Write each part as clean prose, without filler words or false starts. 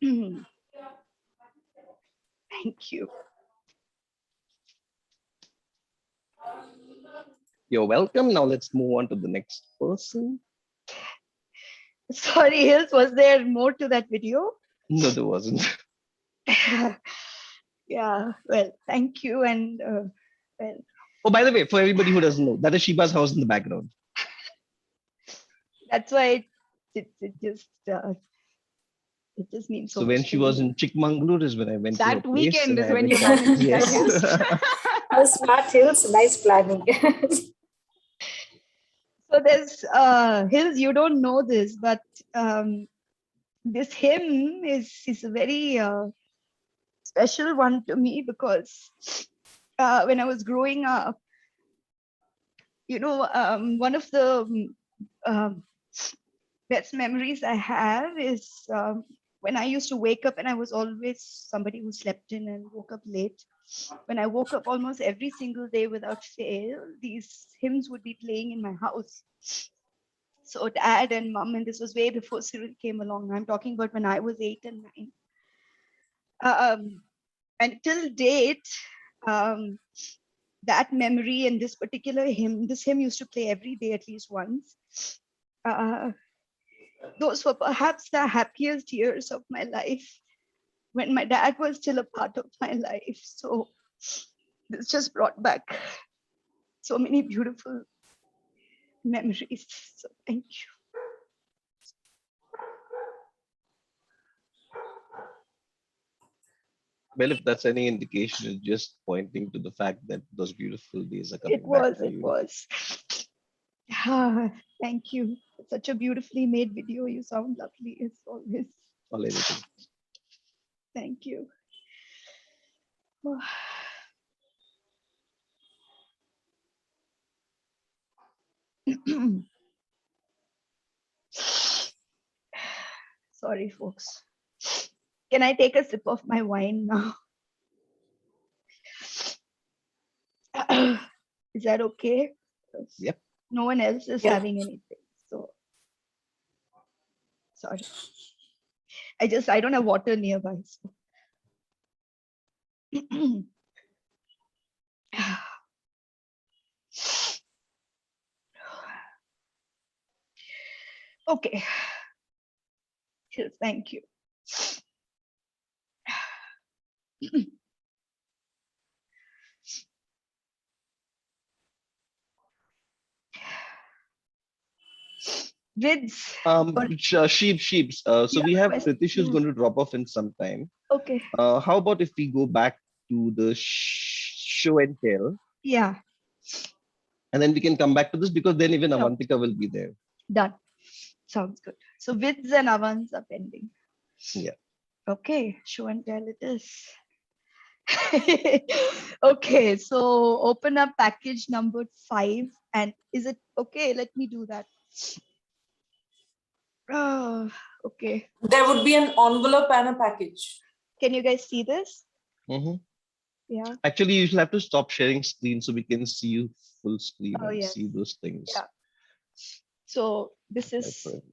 Thank you. You're welcome. Now let's move on to the next person. Sorry, Hills, was there more to that video? No, there wasn't. Yeah, well, thank you. And well, Oh, by the way, for everybody who doesn't know, that is Shiba's house in the background. that's why it just means so So much when to she was me. in Chikmagalur is when I went to her That place. weekend and is I when went you there. managed that. Yes. How smart, Hills. Nice planning. So there's Hills, you don't know this, but this hymn is a very special one to me because when I was growing up, you know, one of the best memories I have is when I used to wake up, and I was always somebody who slept in and woke up late. When I woke up almost every single day without fail, these hymns would be playing in my house. So dad and mom, and this was way before Cyril came along. I'm talking about when I was 8 and 9. And till date, that memory and this particular hymn, this hymn used to play every day at least once. Those were perhaps the happiest years of my life when my dad was still a part of my life. So this just brought back so many beautiful memories. So thank you. Well, if that's any indication, it's just pointing to the fact that those beautiful days are coming It back was, to it you. was. Thank you. Such a beautifully made video. You sound lovely as always. All anything. Thank you. Sorry, folks. Can I take a sip of my wine now? Is that okay? Yep. No one else is Yeah. having anything. So sorry. I don't have water nearby. So. Okay. Yes, thank you. Vids. Sheeps. So Yeah, we have question. Pritish who's going to drop off in some time. Okay. How about if we go back to the show and tell, Yeah, and then we can come back to this because then even Sure. Avantika will be there. done. Sounds good. So Vids and Avans are pending. Yeah. Okay, show and tell it is. Okay, so open up package number 5. And is it okay? Let me do that. Oh, okay. There would be an envelope and a package. Can you guys see this? Mhm. Yeah. Actually, you should have to stop sharing screen so we can see you full screen Oh, and yes. see those things. Yeah. So this That's is right.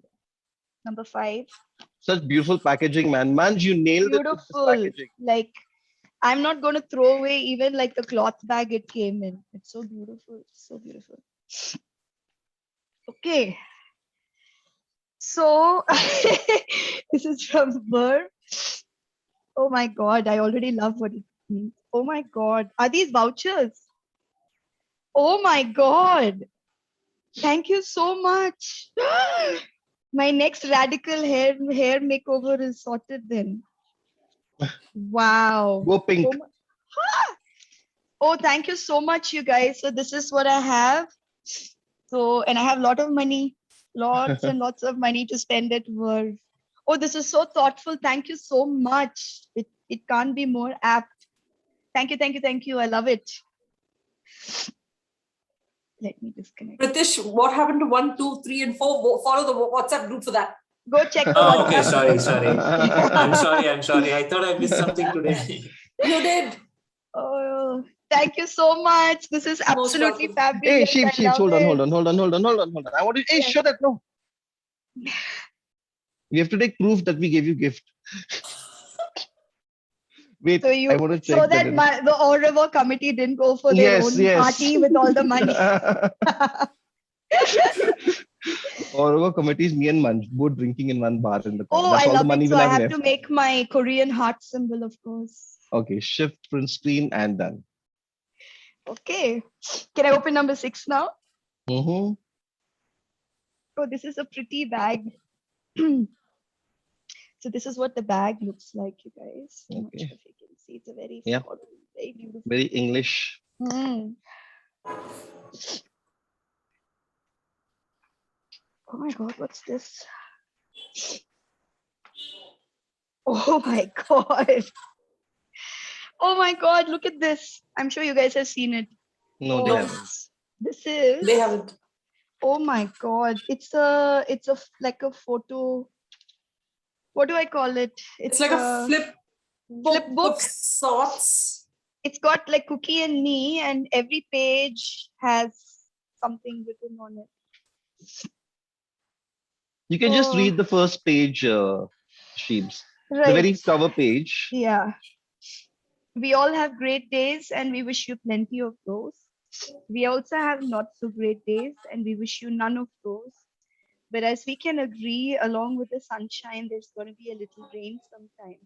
number 5. Such beautiful packaging, man. Man, you nailed it with this Beautiful. packaging. Like, I'm not going to throw away even like the cloth bag it came in. It's so beautiful. So beautiful. Okay. So this is from Burr. Oh my God. I already love what it means. Oh my God. Are these vouchers? Oh my God. Thank you so much. My next radical hair makeover is sorted then. Wow. Go pink. Oh, oh, thank you so much, you guys. So this is what I have. So, and I have a lot of money, lots and lots of money to spend at work. Oh, this is so thoughtful. Thank you so much. It can't be more apt. Thank you, thank you, thank you. I love it. Let me disconnect. Pritish, what happened to 1, 2, 3, and 4? Follow the WhatsApp group for that. Go check the Oh, okay. WhatsApp. Sorry. I'm sorry. I thought I missed something today. You did. Oh, thank you so much. This is Most absolutely welcome. fabulous. Hey, Sheeps, I love hold on, it. hold on, hold on, hold on, hold on, hold on. I want to. Hey, Yes. shut up, no. We have to take proof that we gave you gift. Wait, So I want to check so that. that the Au revoir committee didn't go for their Yes, own yes. party with all the money. Or our committees, me and Manj, both drinking in one bar in the corner. Oh, That's I all the love money it. So we'll I have have left. to make my Korean heart symbol, of course. Okay, shift print screen and done. Okay. Can I open number 6 now? Mm-hmm. Oh, this is a pretty bag. So this is what the bag looks like, you guys. I'm not Okay. sure if you can see. It's a very Yeah. floral, very beautiful. Very English. Mm. Oh my God, what's this? Oh my God. Oh my God, look at this. I'm sure you guys have seen it. No, Oh, they haven't. this is. They haven't. Oh my God. It's like a photo. What do I call it? It's like a flip book book. of sorts. It's got like Cookie and Me, and every page has something written on it. You can just Oh, read the first page, Sheebs. The right. very cover page. Yeah. We all have great days, and we wish you plenty of those. We also have not so great days, and we wish you none of those. But as we can agree, along with the sunshine, there's going to be a little rain sometime.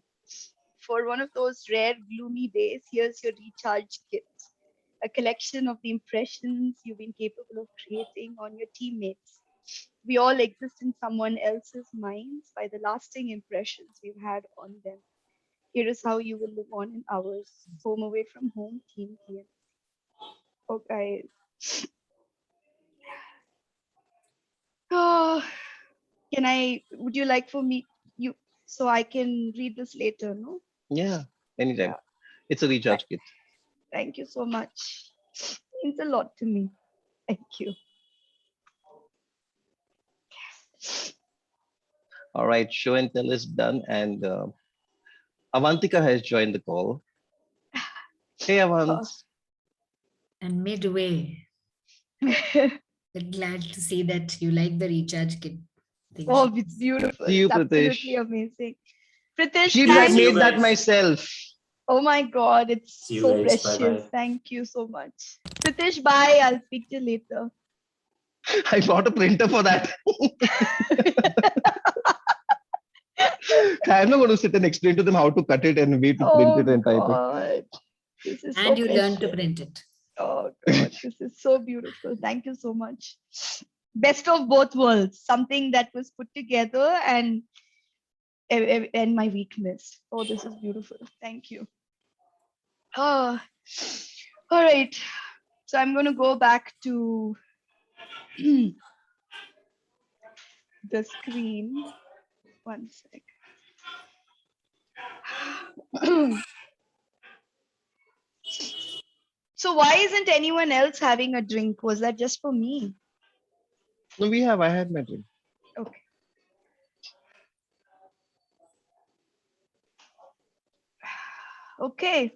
For one of those rare gloomy days, here's your recharge kit, a collection of the impressions you've been capable of creating on your teammates. We all exist in someone else's minds by the lasting impressions we've had on them. Here is how you will live on in ours. Home away from home, team TN. Okay. Oh, would you like for me, so I can read this later, no? Yeah, anytime. Yeah. It's a recharge kit. Thank you so much. Means a lot to me. Thank you. All right, show and tell is done. And Avantika has joined the call. Hey, Avant. And midway, glad to see that you like the recharge kit thing. Oh, it's beautiful. See you, It's absolutely Pritesh. amazing. Pritesh, Sheebs, I thank See you made that guys. myself. Oh my God, it's See you so guys. precious. Bye-bye. Thank you so much. Pritesh, bye. I'll speak to you later. I bought a printer for that. I'm not going to sit and explain to them how to cut it and way to print Oh it and type it. God, this is so And you learn to precious. print it. Oh God, this is so beautiful. Thank you so much. Best of both worlds. Something that was put together and my weakness. Oh, this is beautiful. Thank you. Oh, all right. So I'm going to go back to the screen. One sec. So why isn't anyone else having a drink? Was that just for me? No, I had my drink. Okay. Okay.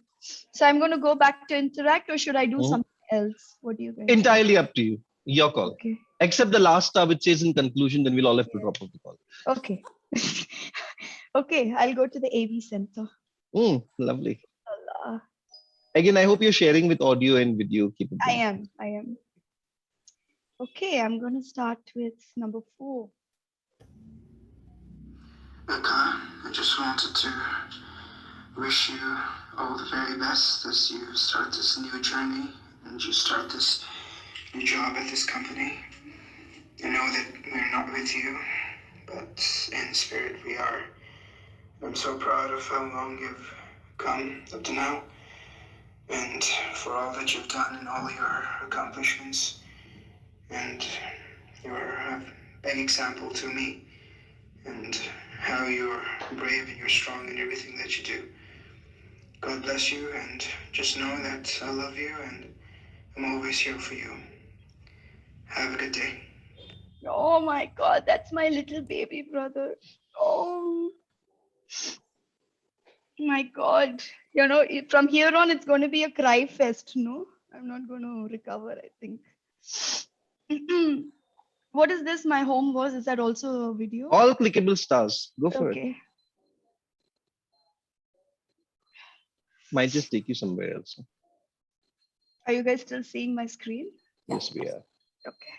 So I'm going to go back to interact, or should I do Mhm. something else? What do you guys Entirely up to you. Your call. Okay. Except the last star which says in conclusion, then we'll all have to drop off the call. Okay. Okay. I'll go to the AV center. Lovely. Allah. Again, I hope you're sharing with audio and video capability. I am. Okay. I'm going to start with number 4. Becca, I just wanted to wish you all the very best as you start this new journey and you start this new job at this company. I know that we're not with you, but in spirit we are. I'm so proud of how long you've come up to now and for all that you've done and all your accomplishments. And you're a big example to me and how you're brave and you're strong in everything that you do. God bless you, and just know that I love you and I'm always here for you. Have a good day. Oh my God. That's my little baby brother. Oh my God. You know, from here on, it's going to be a cry fest. No, I'm not going to recover, I think. What is this? My home was. Is that also a video? All clickable stars. Go for it. Okay. Might just take you somewhere else. Are you guys still seeing my screen? Yes, we are. Okay.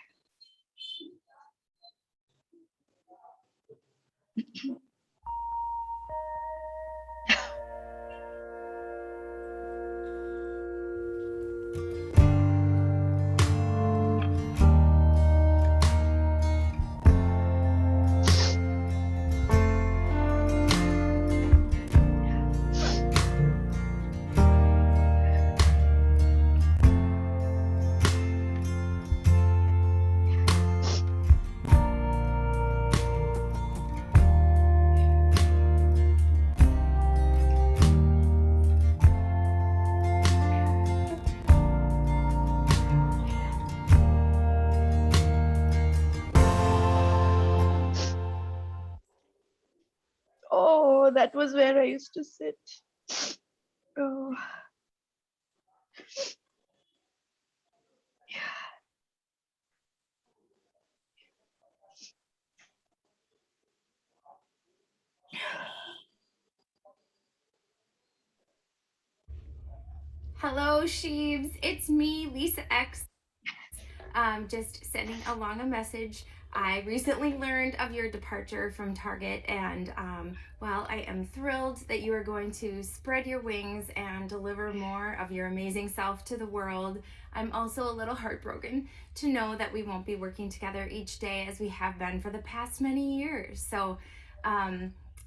Oh, that was where I used to sit. Oh. Hello, Sheebs. It's me, Lisa X. Just sending along a message. I recently learned of your departure from Target, and well, I am thrilled that you are going to spread your wings and deliver more of your amazing self to the world. I'm also a little heartbroken to know that we won't be working together each day as we have been for the past many years. So,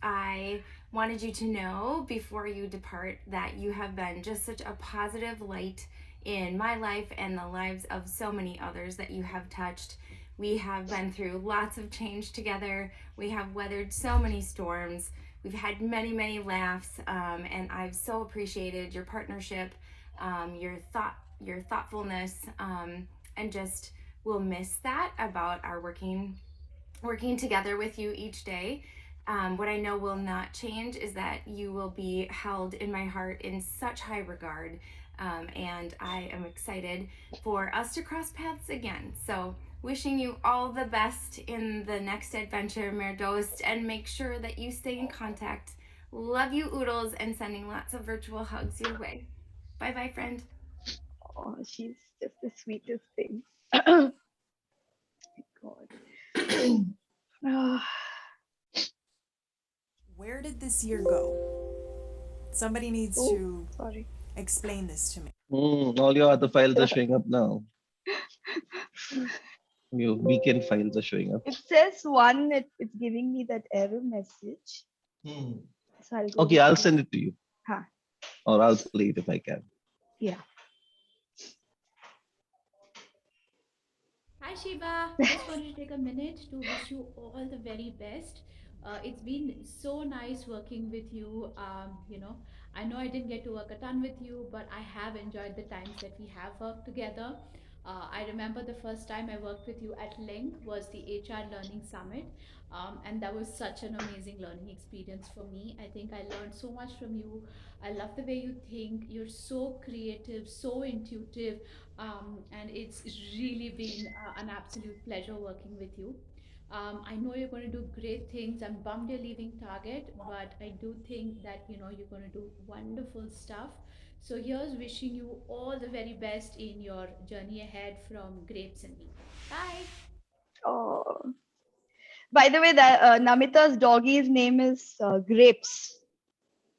I wanted you to know before you depart that you have been just such a positive light in my life and the lives of so many others that you have touched. We have been through lots of change together. We have weathered so many storms. We've had many, many laughs, and I've so appreciated your partnership, your thoughtfulness, and just will miss that about our working together with you each day. What I know will not change is that you will be held in my heart in such high regard. And I am excited for us to cross paths again. So, wishing you all the best in the next adventure, Merdost, and make sure that you stay in contact. Love you, Oodles, and sending lots of virtual hugs your way. Bye bye, friend. Oh, she's just the sweetest thing. God. Ah, Where did this year go? Somebody needs oh, to sorry. explain this to me. All your other files are showing up now. Your weekend files are showing up. It says one, it's giving me that error message. So I'll go Okay, with I'll two. send it to you, Huh. or I'll play it if I can. Yeah. Hi Shiba, just wanted to take a minute to wish you all the very best. It's been so nice working with you. I know I didn't get to work a ton with you, but I have enjoyed the times that we have worked together. I remember the first time I worked with you at Link was the HR Learning Summit, and that was such an amazing learning experience for me. I think I learned so much from you. I love the way you think. You're so creative, so intuitive, and it's really been an absolute pleasure working with you. I know you're going to do great things. I'm bummed you're leaving Target, but I do think that you're going to do wonderful stuff. So here's wishing you all the very best in your journey ahead from Grapes and Me. Bye. Oh. By the way, that Namita's doggie's name is Grapes.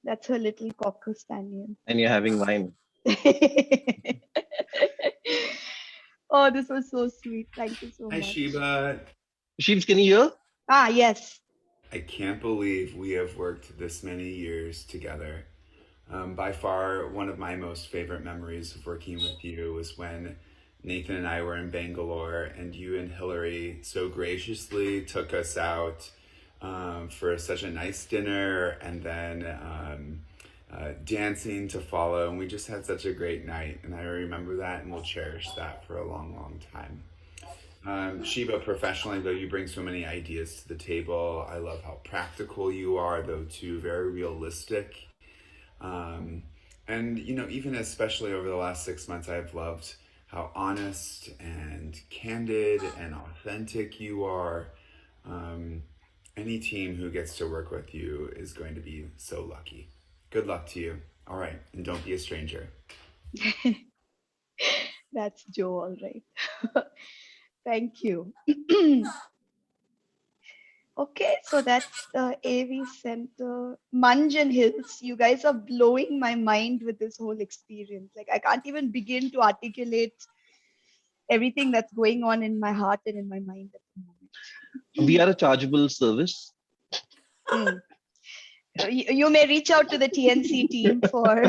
That's her little cocker spaniel. And you're having wine. Oh, this was so sweet. Thank you so Hi, much. Sheba. Sheeps, can you hear? Ah, yes. I can't believe we have worked this many years together. By far, one of my most favorite memories of working with you was when Nathan and I were in Bangalore and you and Hillary so graciously took us out for such a nice dinner and then dancing to follow. And we just had such a great night. And I remember that and will cherish that for a long, long time. Sheba, professionally, though, you bring so many ideas to the table. I love how practical you are, though, too, very realistic. Um, and, even especially over the last 6 months, I've loved how honest and candid and authentic you are. Um, any team who gets to work with you is going to be so lucky. Good luck to you. All right. And don't be a stranger. That's Joe, all right. Thank you. Okay, so that's the AV Center. Munj and Hills, you guys are blowing my mind with this whole experience. Like, I can't even begin to articulate everything that's going on in my heart and in my mind at the moment. We are a chargeable service. You may reach out to the TNC team for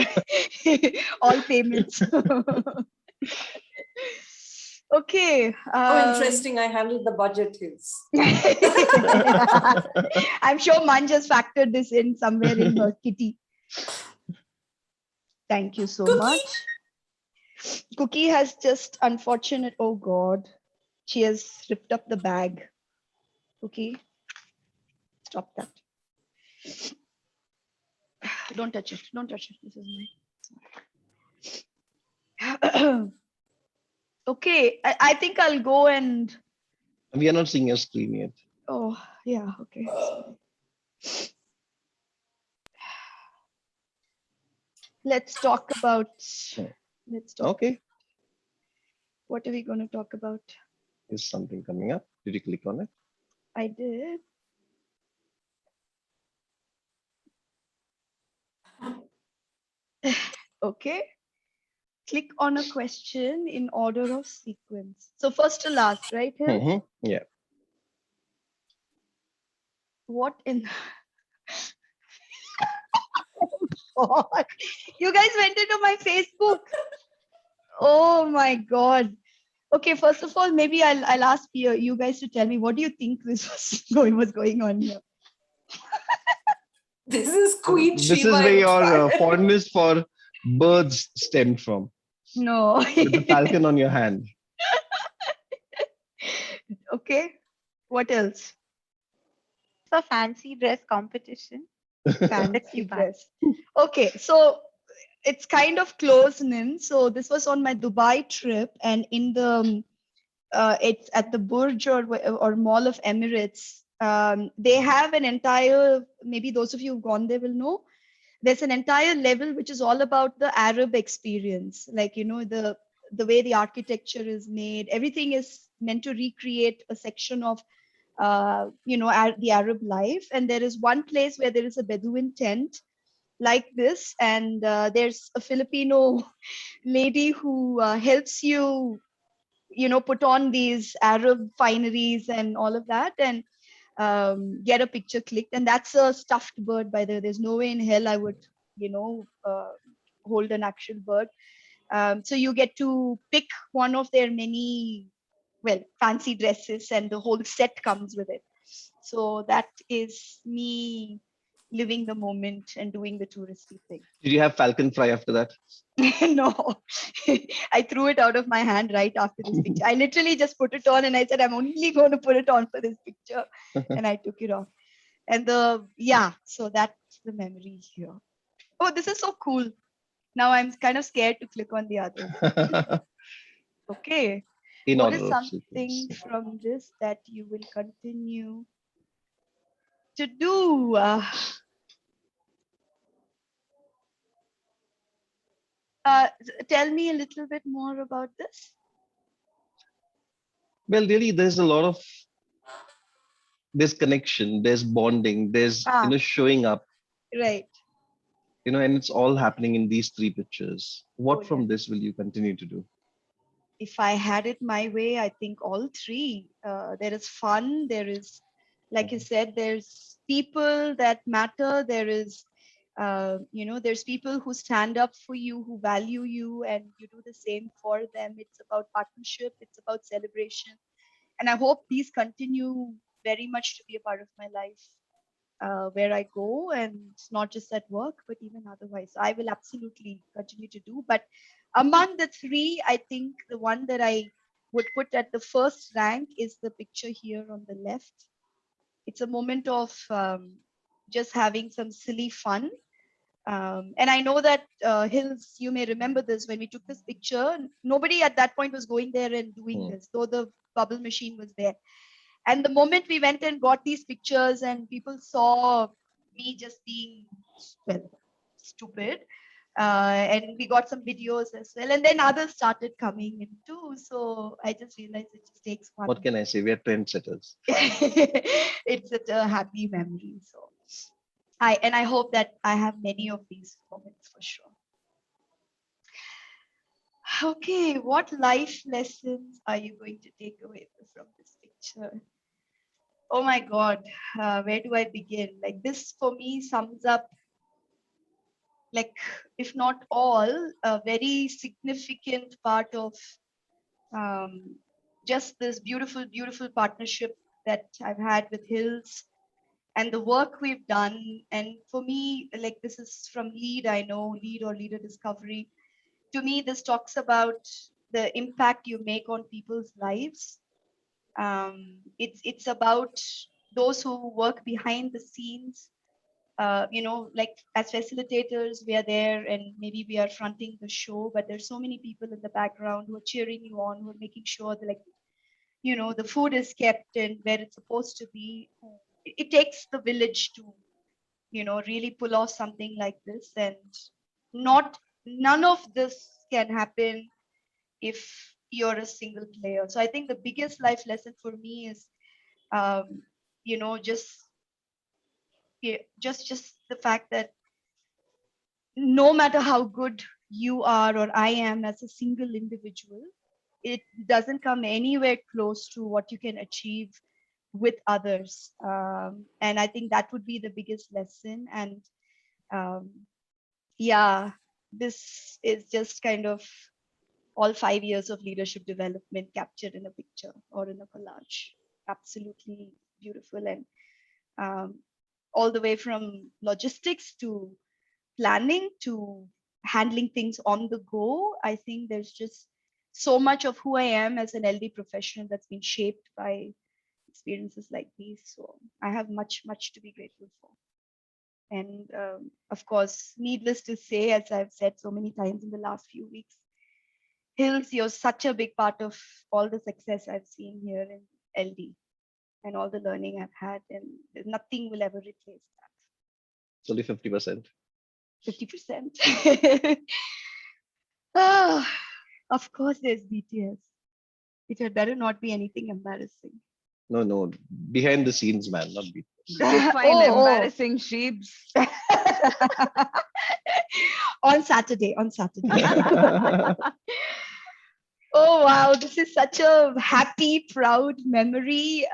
all payments. Okay. Oh, interesting. I handled the budget, Hills. I'm sure Man just factored this in somewhere in her kitty. Thank you so much. Cookie has just unfortunate. Oh God, she has ripped up the bag. Cookie, stop that. Don't touch it. Don't touch it. This is mine. Okay, I think I'll go and. We are not seeing your screen yet. Oh, yeah, okay. Let's talk about. Let's talk. Okay. What are we going to talk about? Is something coming up? Did you click on it? I did. Okay. Click on a question in order of sequence. So first to last, right? Hill? Yeah. What in? Oh God. You guys went into my Facebook. Oh my God. Okay, first of all, maybe I'll ask you guys to tell me, what do you think this was going on here? This is Queen This Shiva. is where your inside. fondness for birds stemmed from. No. With the falcon on your hand. Okay. What else? It's a fancy dress competition. Fancy dress. Okay, so it's kind of close in. So this was on my Dubai trip, and in the it's at the Burj or Mall of Emirates. They have an entire. Maybe those of you who've gone there will know. There's an entire level which is all about the Arab experience, like the way the architecture is made. Everything is meant to recreate a section of the Arab life. And there is one place where there is a Bedouin tent like this, and there's a Filipino lady who helps you put on these Arab fineries and all of that, and get a picture clicked. And that's a stuffed bird, by the way. There's no way in hell I would hold an actual bird. So you get to pick one of their many fancy dresses, and the whole set comes with it. So that is me living the moment and doing the touristy thing. Did you have falcon fry after that? No, I threw it out of my hand right after this picture. I literally just put it on and I said, I'm only going to put it on for this picture. And I took it off. And so that's the memory here. Oh, this is so cool. Now I'm kind of scared to click on the others. Okay. In What order is of something sequence. from this that you will continue to do? Tell me a little bit more about this. Well, really, there's a lot of connection, there's bonding, there's showing up. Right. And it's all happening in these three pictures. What from this will you continue to do? If I had it my way, I think all three. There is fun. There is, like you said, there's people that matter. There is, there's people who stand up for you, who value you, and you do the same for them. It's about partnership. It's about celebration. And I hope these continue very much to be a part of my life. Where I go, and not just at work, but even otherwise. I will absolutely continue to do. But among the three, I think the one that I would put at the first rank is the picture here on the left. It's a moment of just having some silly fun. And I know that Hills, you may remember this, when we took this picture, nobody at that point was going there and doing this, though the bubble machine was there. And the moment we went and got these pictures and people saw me just being, stupid. And we got some videos as well. And then others started coming in too. So I just realized it just takes one. What can I say? We are trendsetters. It's such a happy memory. So I hope that I have many of these moments for sure. Okay, what life lessons are you going to take away from this picture? Oh my God, where do I begin? Like this for me sums up, like if not all, a very significant part of just this beautiful, beautiful partnership that I've had with Hills and the work we've done. And for me, like this is from Lead, I know, Lead or Leader Discovery. To me, this talks about the impact you make on people's lives. It's about those who work behind the scenes. Like as facilitators, we are there and maybe we are fronting the show, but there's so many people in the background who are cheering you on, who are making sure that, like, the food is kept and where it's supposed to be. It takes the village to, really pull off something like this, and none of this can happen if you're a single player. So I think the biggest life lesson for me is, um, just just the fact that no matter how good you are or I am as a single individual, it doesn't come anywhere close to what you can achieve with others. And I think that would be the biggest lesson. And um, yeah, this is just kind of all 5 years of leadership development captured in a picture or in a collage. Absolutely beautiful. And all the way from logistics to planning to handling things on the go, I think there's just so much of who I am as an LD professional that's been shaped by experiences like these. So I have much, much to be grateful for. And of course, needless to say, as I've said so many times in the last few weeks, Hills, you're such a big part of all the success I've seen here in LD and all the learning I've had, and nothing will ever replace that. It's only 50%. 50%. Ah, of course, there's BTS. It had better not be anything embarrassing. No. Behind the scenes, man, not be. Define embarrassing sheeps. On Saturday. Oh, wow. This is such a happy, proud memory.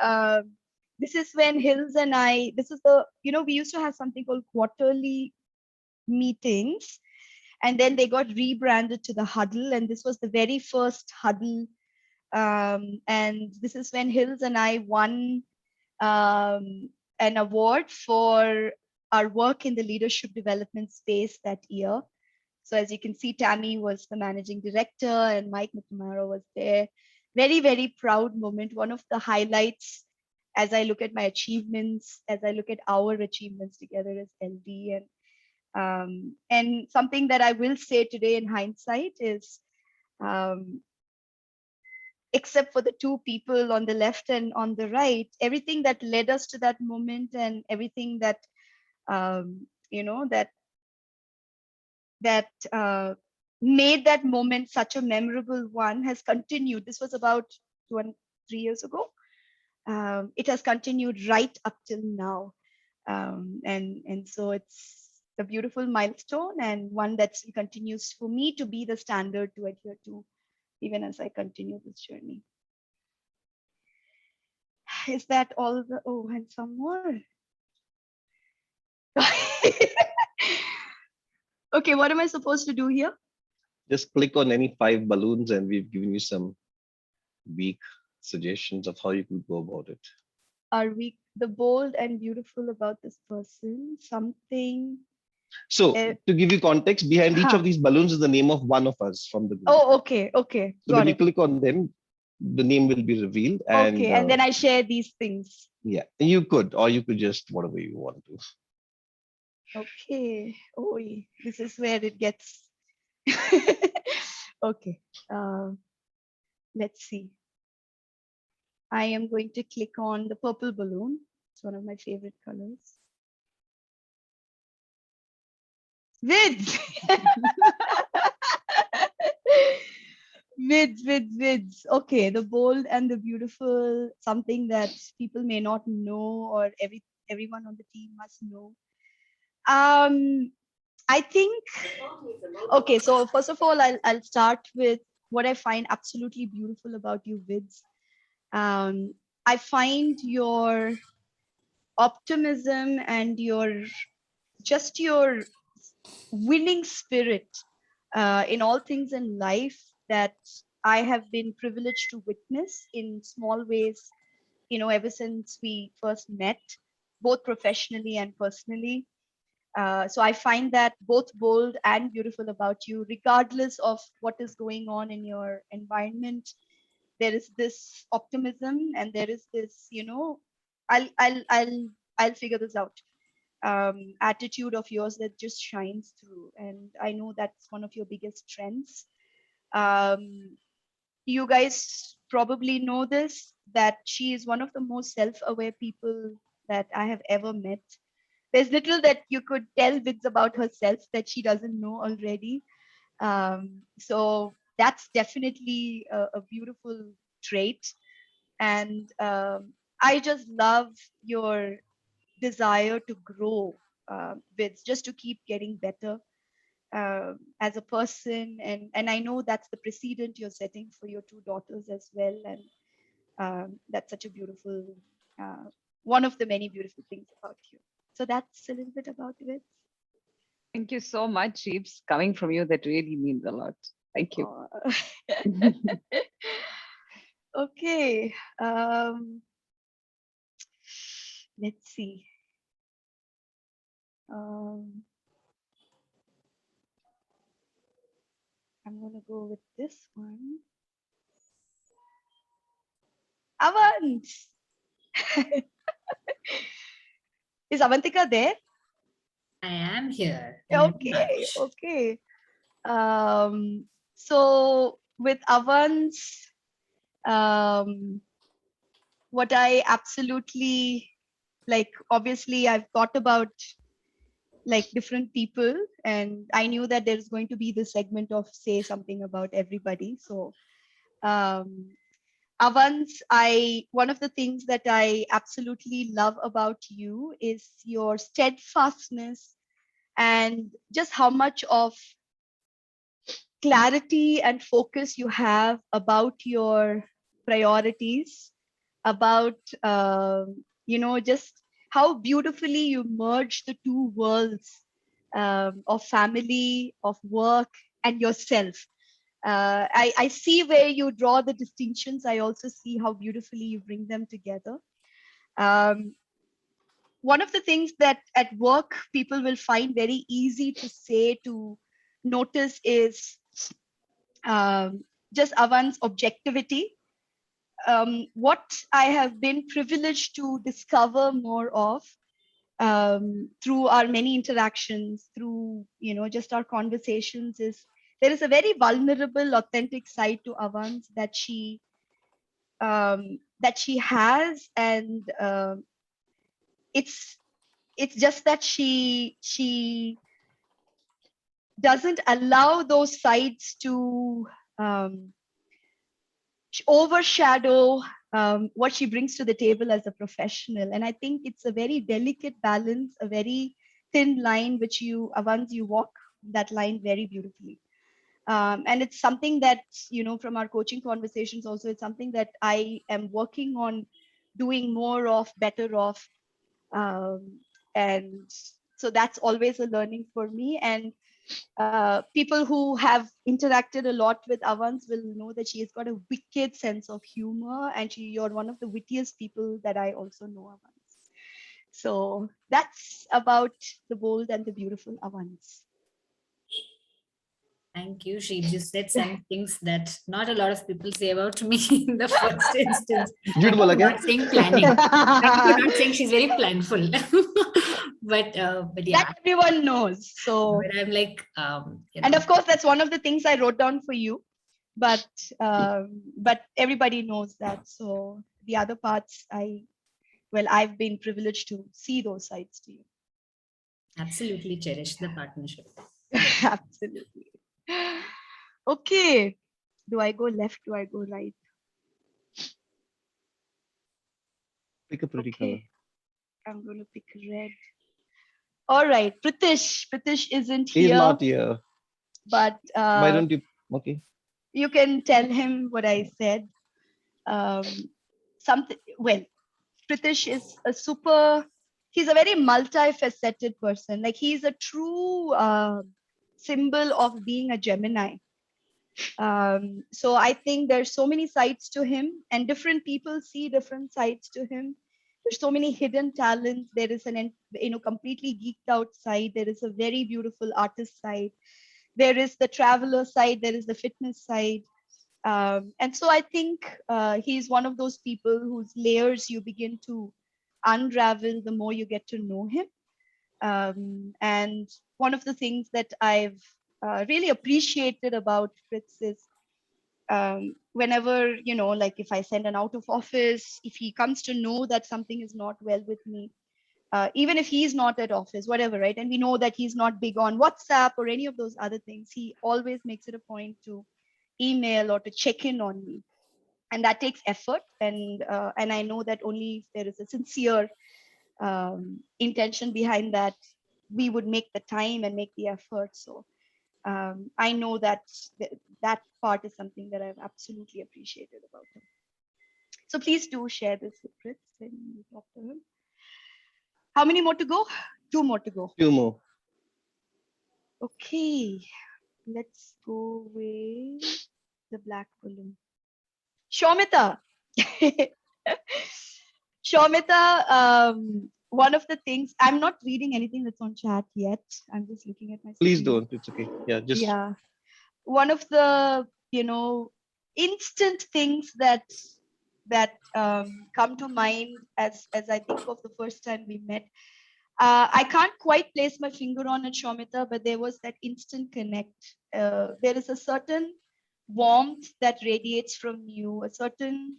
This is when Hills and I, this is we used to have something called quarterly meetings, and then they got rebranded to the Huddle, and this was the very first Huddle. And this is when Hills and I won an award for our work in the leadership development space that year. So as you can see, Tammy was the managing director and Mike McNamara was there. Very, very proud moment. One of the highlights as I look at my achievements, as I look at our achievements together as LD. And something that I will say today in hindsight is, except for the two people on the left and on the right, everything that led us to that moment and everything that, that made that moment such a memorable one has continued. This was about 3 years ago. It has continued right up till now. And so it's a beautiful milestone and one that still continues for me to be the standard to adhere to, even as I continue this journey. Is that all the, oh, and some more. Okay, what am I supposed to do here? Just click on any 5 balloons and we've given you some weak suggestions of how you could go about it. Are we the bold and beautiful about this person? Something. So to give you context, behind each of these balloons is the name of one of us from the group. Oh, okay. So when you click on them, the name will be revealed. Okay, and then I share these things. Yeah, you could, or you could just whatever you want to. Okay. Oh, this is where it gets. Okay. Let's see. I am going to click on the purple balloon. It's one of my favorite colors. Vids. Vids. Okay, the bold and the beautiful, something that people may not know or everyone on the team must know. I think, okay, so first of all, I'll start with what I find absolutely beautiful about you, Vids. I find your optimism and your winning spirit in all things in life that I have been privileged to witness in small ways, ever since we first met, both professionally and personally. So I find that both bold and beautiful about you, regardless of what is going on in your environment. There is this optimism, and there is this, I'll, I'll, I'll, I'll figure this out. Attitude of yours that just shines through, and I know that's one of your biggest strengths. Um, you guys probably know this, that she is one of the most self-aware people that I have ever met. There's little that you could tell Vids about herself that she doesn't know already. So that's definitely a beautiful trait. And I just love your desire to grow, Vids, just to keep getting better as a person. And I know that's the precedent you're setting for your two daughters as well. And that's such a beautiful, one of the many beautiful things about you. So that's a little bit about it. Thank you so much, Sheeps. Coming from you, that really means a lot. Thank you. Okay. Let's see. I'm going to go with this one. Avant! Is Avantika there? I am here. Okay, okay. So with Avans, what I absolutely like, obviously I've thought about like different people, and I knew that there's going to be the segment of say something about everybody. So Avans, one of the things that I absolutely love about you is your steadfastness and just how much of clarity and focus you have about your priorities, about just how beautifully you merge the two worlds of family, of work, and yourself. I see where you draw the distinctions. I also see how beautifully you bring them together. One of the things that at work people will find very easy to say, to notice, is just Avan's objectivity. What I have been privileged to discover more of through our many interactions, through just our conversations, is there is a very vulnerable, authentic side to Avans that she has, and it's just that she doesn't allow those sides to overshadow what she brings to the table as a professional. And I think it's a very delicate balance, a very thin line, which Avans, you walk that line very beautifully. And it's something that, from our coaching conversations also, it's something that I am working on doing more of, better of. And so that's always a learning for me. And people who have interacted a lot with Avans will know that she has got a wicked sense of humor, and you're one of the wittiest people that I also know, Avans. So that's about the bold and the beautiful Avans. Thank you. She just said some things that not a lot of people say about me in the first instance. I'm not saying planning. I'm not saying she's very planful. but yeah. That everyone knows. So but I'm like, and of course, that's one of the things I wrote down for you. But everybody knows that. So the other parts, I've been privileged to see those sides to you. Absolutely cherish the partnership. Absolutely. Okay. Do I go left? Do I go right? Pick a pretty color. Okay. I'm going to pick red. All right. Pritish. Pritish isn't He's here, not here. but Why don't you? Okay. you can tell him what I said. Something. Well, Pritish is he's a very multifaceted person. Like he's a true symbol of being a Gemini. So I think there's so many sides to him, and different people see different sides to him. There's so many hidden talents. There is completely geeked out side. There is a very beautiful artist side. There is the traveler side. There is the fitness side. And so I think he's one of those people whose layers you begin to unravel the more you get to know him. And one of the things that I've really appreciated about Fritz is whenever, like if I send an out of office, if he comes to know that something is not well with me, even if he's not at office, whatever, right? And we know that he's not big on WhatsApp or any of those other things. He always makes it a point to email or to check in on me, and that takes effort. And I know that only if there is a sincere intention behind that, we would make the time and make the effort. So I know that that part is something that I've absolutely appreciated about him. So please do share this with Fritz when you talk to him. How many more to go? 2 more to go. 2 more. Okay, let's go with the black balloon. Shomita. Shomita, one of the things, I'm not reading anything that's on chat yet. I'm just looking at my Please screen. don't. It's okay. Yeah, just. Yeah. One of the, instant things that come to mind as I think of the first time we met. I can't quite place my finger on it, Shomita, but there was that instant connect. There is a certain warmth that radiates from you, a certain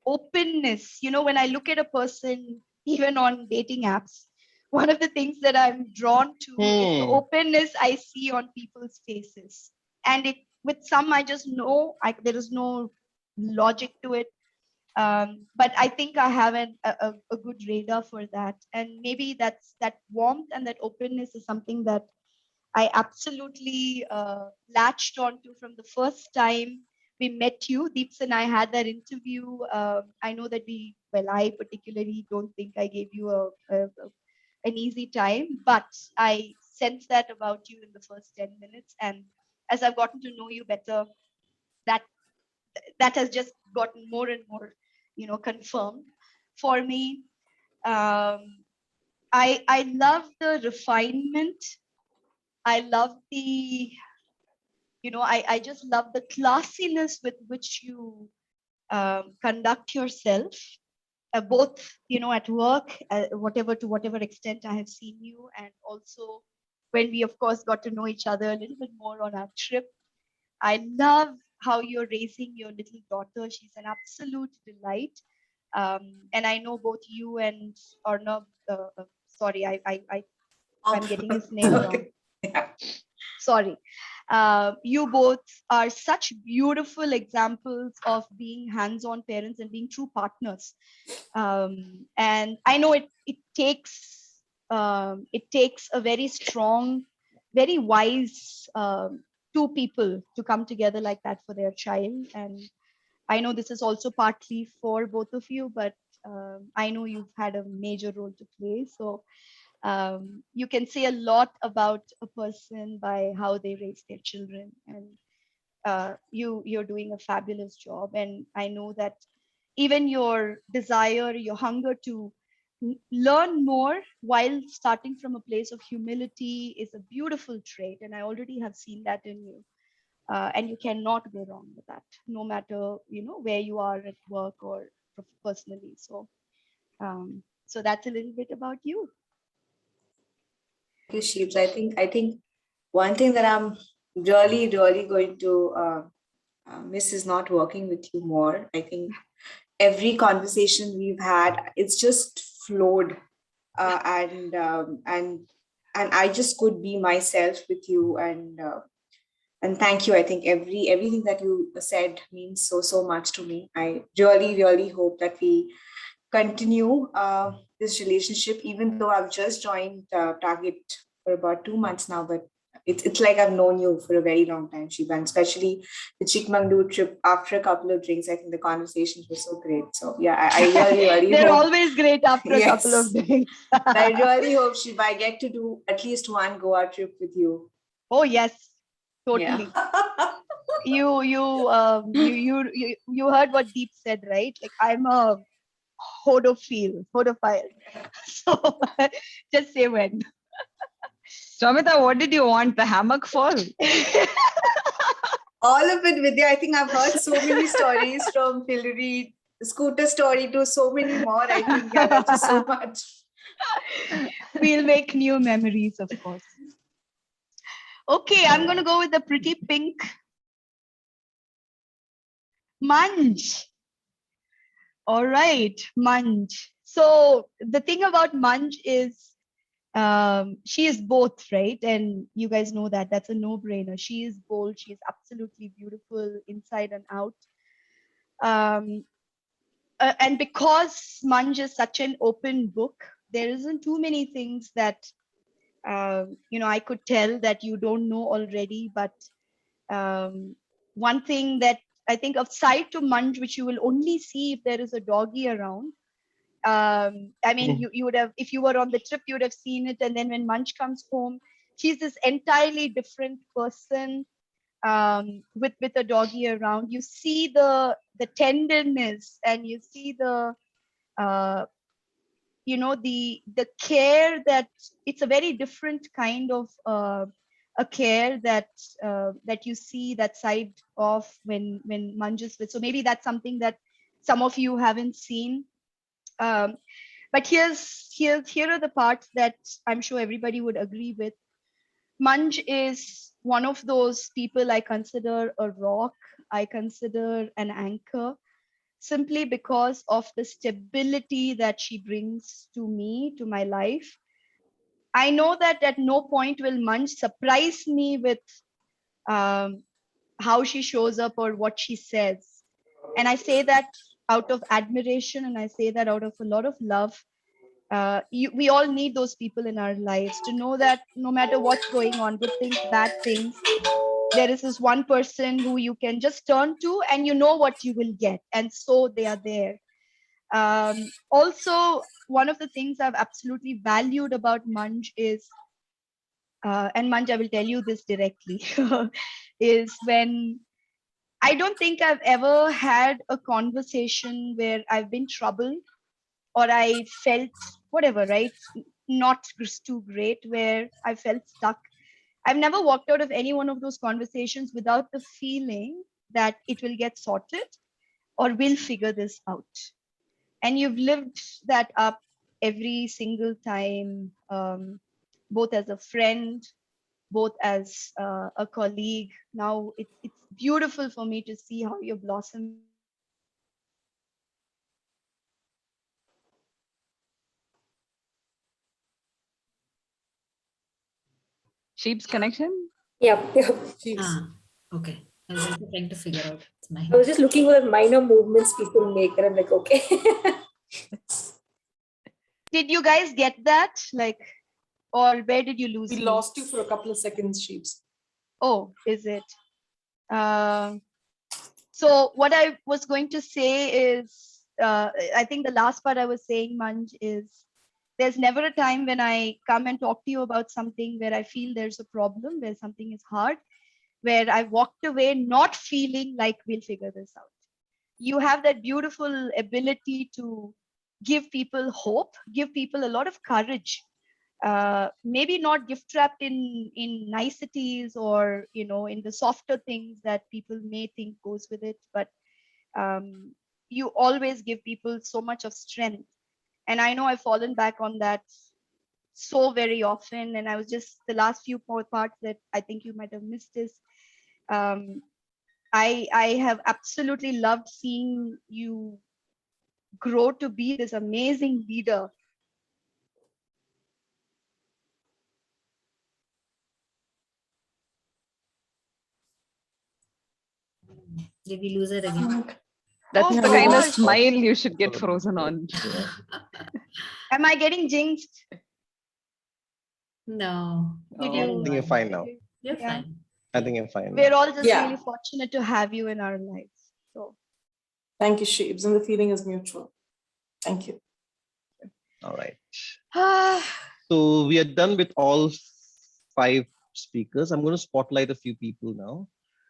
openness. When I look at a person, even on dating apps, one of the things that I'm drawn to is the openness I see on people's faces. And with some, I just know there is no logic to it. But I think I have a good radar for that. And maybe that warmth and that openness is something that I absolutely latched onto from the first time we met you. Deeps and I had that interview. I know that I particularly don't think I gave you an easy time, but I sensed that about you in the first 10 minutes. And as I've gotten to know you better, that has just gotten more and more, confirmed for me. I love the refinement. I love the, I just love the classiness with which you conduct yourself, both, at work, to whatever extent I have seen you, and also when we, of course, got to know each other a little bit more on our trip. I love how you're raising your little daughter. She's an absolute delight. And I know both you and Arnab, sorry, I'm getting his name wrong. Sorry. You both are such beautiful examples of being hands-on parents and being true partners. And I know it takes a very strong, very wise two people to come together like that for their child. And I know this is also partly for both of you, but I know you've had a major role to play. So you can say a lot about a person by how they raise their children, and you're doing a fabulous job. And I know that even your desire, your hunger to learn more while starting from a place of humility is a beautiful trait, and I already have seen that in you. And you cannot go wrong with that, no matter where you are at work or personally. So so that's a little bit about you. Thank you, Sheeps. I think one thing that I'm really going to miss is not working with you more. I think every conversation we've had, it's just flowed, and I just could be myself with you. And thank you. I think everything that you said means so much to me. I really hope that we continue this relationship, even though I've just joined Target for about 2 months now, but it's like I've known you for a very long time, Shiba, and especially the Chikmagalur trip. After a couple of drinks, I think the conversations were so great. So yeah, I really They're hope. always great after a couple of days. I really hope, Shiba, I get to do at least one Goa trip with you. Oh yes, totally. You heard what Deep said, right? Like I'm a hodophile. So just say when. Samita, what did you want the hammock for? All of it, Vidya. I think I've heard so many stories from Hillary, scooter story to so many more. I think, yeah, that's just so much. We'll make new memories, of course. Okay, I'm going to go with the pretty pink. Manj. All right, Manj. So the thing about Manj is she is both, right? And you guys know that. That's a no-brainer. She is bold. She is absolutely beautiful inside and out. And because Manj is such an open book, there isn't too many things that I could tell that you don't know already. But one thing that I think of side to Manj, which you will only see if there is a doggy around. I mean, you would have, if you were on the trip, you would have seen it. And then when Manj comes home, she's this entirely different person with a doggy around. You see the tenderness, and you see the the care, that it's a very different kind of a care that that you see that side of when Manj is with. So maybe that's something that some of you haven't seen. But here are the parts that I'm sure everybody would agree with. Manj is one of those people I consider a rock. I consider an anchor, simply because of the stability that she brings to me, to my life. I know that at no point will Manj surprise me with how she shows up or what she says. And I say that out of admiration, and I say that out of a lot of love. We all need those people in our lives to know that no matter what's going on, good things, bad things, there is this one person who you can just turn to and you know what you will get. And so they are there. Also, one of the things I've absolutely valued about Manj is, and Manj, I will tell you this directly, is when I don't think I've ever had a conversation where I've been troubled or I felt whatever, right? Not too great, where I felt stuck. I've never walked out of any one of those conversations without the feeling that it will get sorted or we'll figure this out. And you've lived that up every single time, both as a friend, both as a colleague. Now it's beautiful for me to see how you're blossoming. Sheep's connection? Yep. Okay. I was also trying to figure out. It's my I was just looking for minor movements people make, and I'm like, okay. Did you guys get that? Like, or where did you lose We me? lost you for a couple of seconds, Sheeps. Oh, is it? So what I was going to say is, I think the last part I was saying, Manj, is there's never a time when I come and talk to you about something where I feel there's a problem, where something is hard, where I walked away not feeling like we'll figure this out. You have that beautiful ability to give people hope, give people a lot of courage. Maybe not gift wrapped in niceties or in the softer things that people may think goes with it, but you always give people so much of strength. And I know I've fallen back on that so very often. And I was just, the last few parts that I think you might have missed is, I have absolutely loved seeing you grow to be this amazing leader. Did we lose it again? That's Oh the kind of gosh. smile you should get frozen on. Am I getting jinxed? No. Did I you? think you're fine now. You're Yeah. fine. I think you're fine. We're now. all just Yeah. really fortunate to have you in our lives. So Thank you, Sheebs. And the feeling is mutual. Thank you. All right. ah, So we are done with all 5 speakers. I'm going to spotlight a few people now.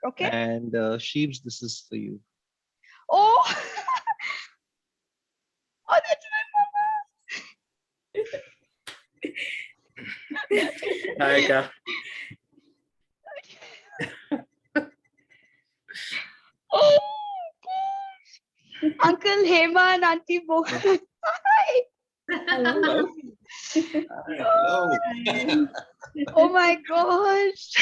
okay. And Sheebs, this is for you. Oh, oh, that's Hi, Ka. oh gosh. Uncle Hema and Auntie Mohan. Hi. Hello. Hello. Oh my gosh.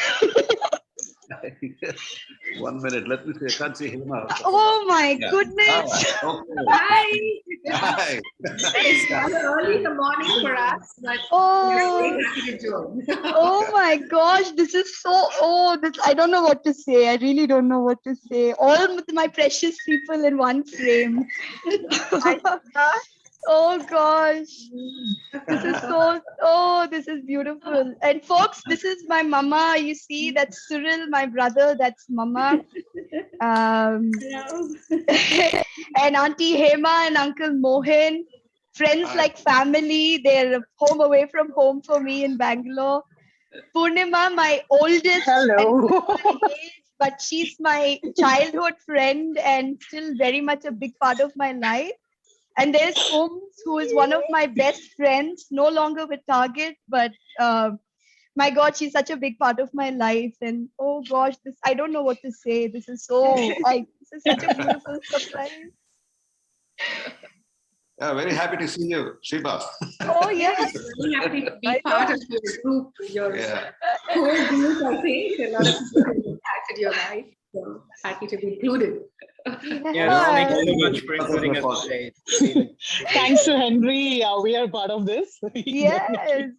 1 minute. Let me see. I can't see him now. Oh my Yeah. goodness. Okay. Hi. Hi. It's rather early in the morning for us, but Oh. we're very happy to join. Oh my gosh, this is I don't know what to say. I really don't know what to say. All my precious people in one frame. Oh gosh. This is beautiful. And folks, this is my mama. You see, that's Cyril, my brother, that's mama. And Auntie Hema and Uncle Mohan, friends like family. They're home away from home for me in Bangalore. Purnima, my oldest. Hello. But she's my childhood friend and still very much a big part of my life. And there's Holmes, who is one of my best friends, no longer with Target, but my God, she's such a big part of my life. And oh gosh, I don't know what to say. This is such a beautiful surprise. Yeah, very happy to see you, Shiba. Oh yes. Very happy to be part of your group, your Yeah. whole group, I think. A lot of people have impacted your life. So happy to be included. Yes, thank you so much for including us today. It's been- Thanks to Henry, we are part of this. Yes.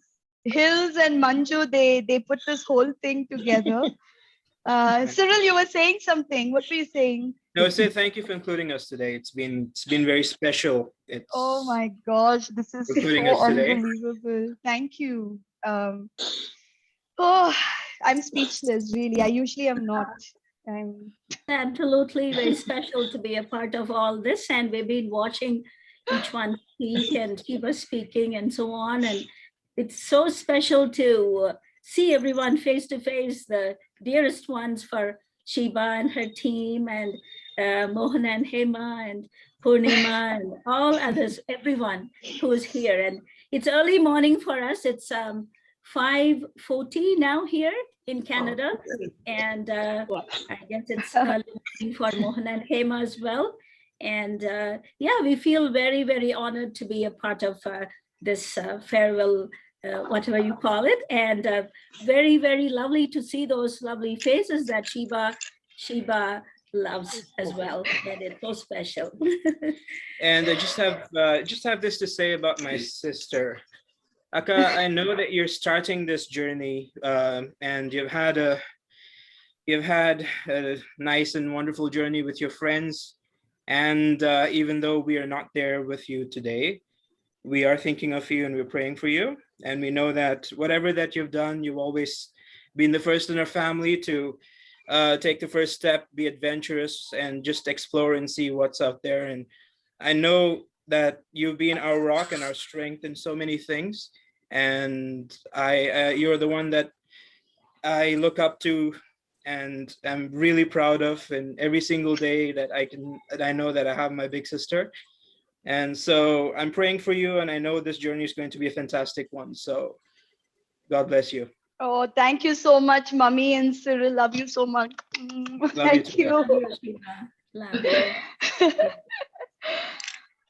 Hills and Manju, they put this whole thing together. Cyril, you were saying something. What were you saying? No, say thank you for including us today. It's been very special. It's Oh my gosh, this is including so us today. unbelievable. Thank you. Oh, I'm speechless, really. I usually am not. Absolutely very special to be a part of all this. And we've been watching each one speak and Shiva speaking and so on. And it's so special to see everyone face to face, the dearest ones for Shiva and her team, and Mohan and Hema and Purnima and all others, everyone who is here. And it's early morning for us. It's 5:40 now here in Canada. And I guess it's early morning for Mohan and Hema as well. And yeah, we feel very, very honored to be a part of this farewell, whatever you call it. And very, very lovely to see those lovely faces that Shiva loves as well. And it's so special. And I just have this to say about my sister. Aka, I know that you're starting this journey, and you've had a nice and wonderful journey with your friends. And even though we are not there with you today, we are thinking of you and we're praying for you. And we know that whatever that you've done, you've always been the first in our family to take the first step, be adventurous, and just explore and see what's out there. And I know that you've been our rock and our strength in so many things. And you're the one that I look up to and I'm really proud of. And every single day that I know that I have my big sister. And so I'm praying for you, and I know this journey is going to be a fantastic one. So God bless you. Oh, thank you so much, Mummy and Cyril. Love you so much. Thank you.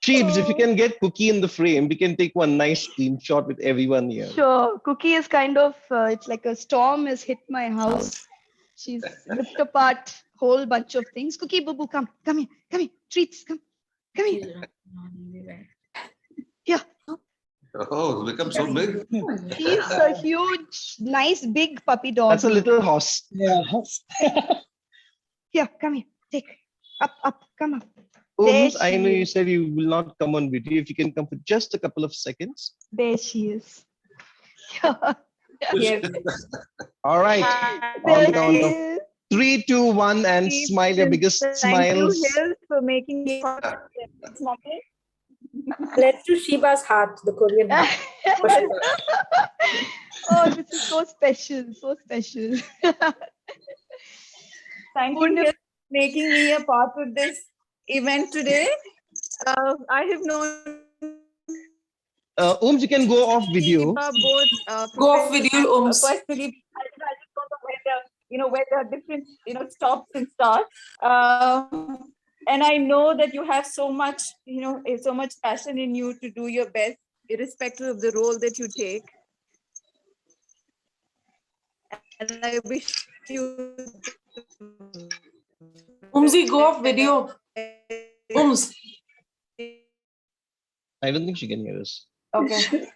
Sheebs, if you can get Cookie in the frame, we can take one nice screenshot with everyone here. Sure. Cookie is kind of, it's like a storm has hit my house. She's ripped apart whole bunch of things. Cookie, boo boo, come here, treats, come here. Yeah. Oh, it's become so big. She's a huge, nice, big puppy dog. That's a little horse. Yeah. Here, come here. Take up, come up. There Ooms, I know she you is. said you will not come on video. If you can come for just a couple of seconds. There she is. Yes. All right. On There the she count of is. 3, 2, 1, and smile your biggest Thank you, smiles. Hill, for making me part of this moment. Let's do Shiba's heart, the Korean heart. For Shiba. Oh, this is so special, so special. Thank you, Hill, for making me a part of this event today. I have known Ooms, you can go off video. both Go off with you, Ooms. personally. I just don't know where the different stops and starts. And I know that you have so much so much passion in you to do your best, irrespective of the role that you take. And I wish you. Oomsy, go off video. Ooms. I don't think she can hear us. Okay.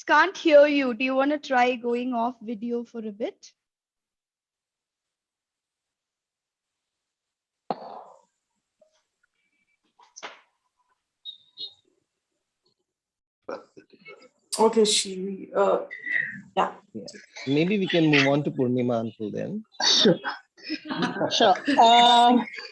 Can't hear you. Do you want to try going off video for a bit? Okay, she. Yeah. Maybe we can move on to Purnima until then. Sure. Sure.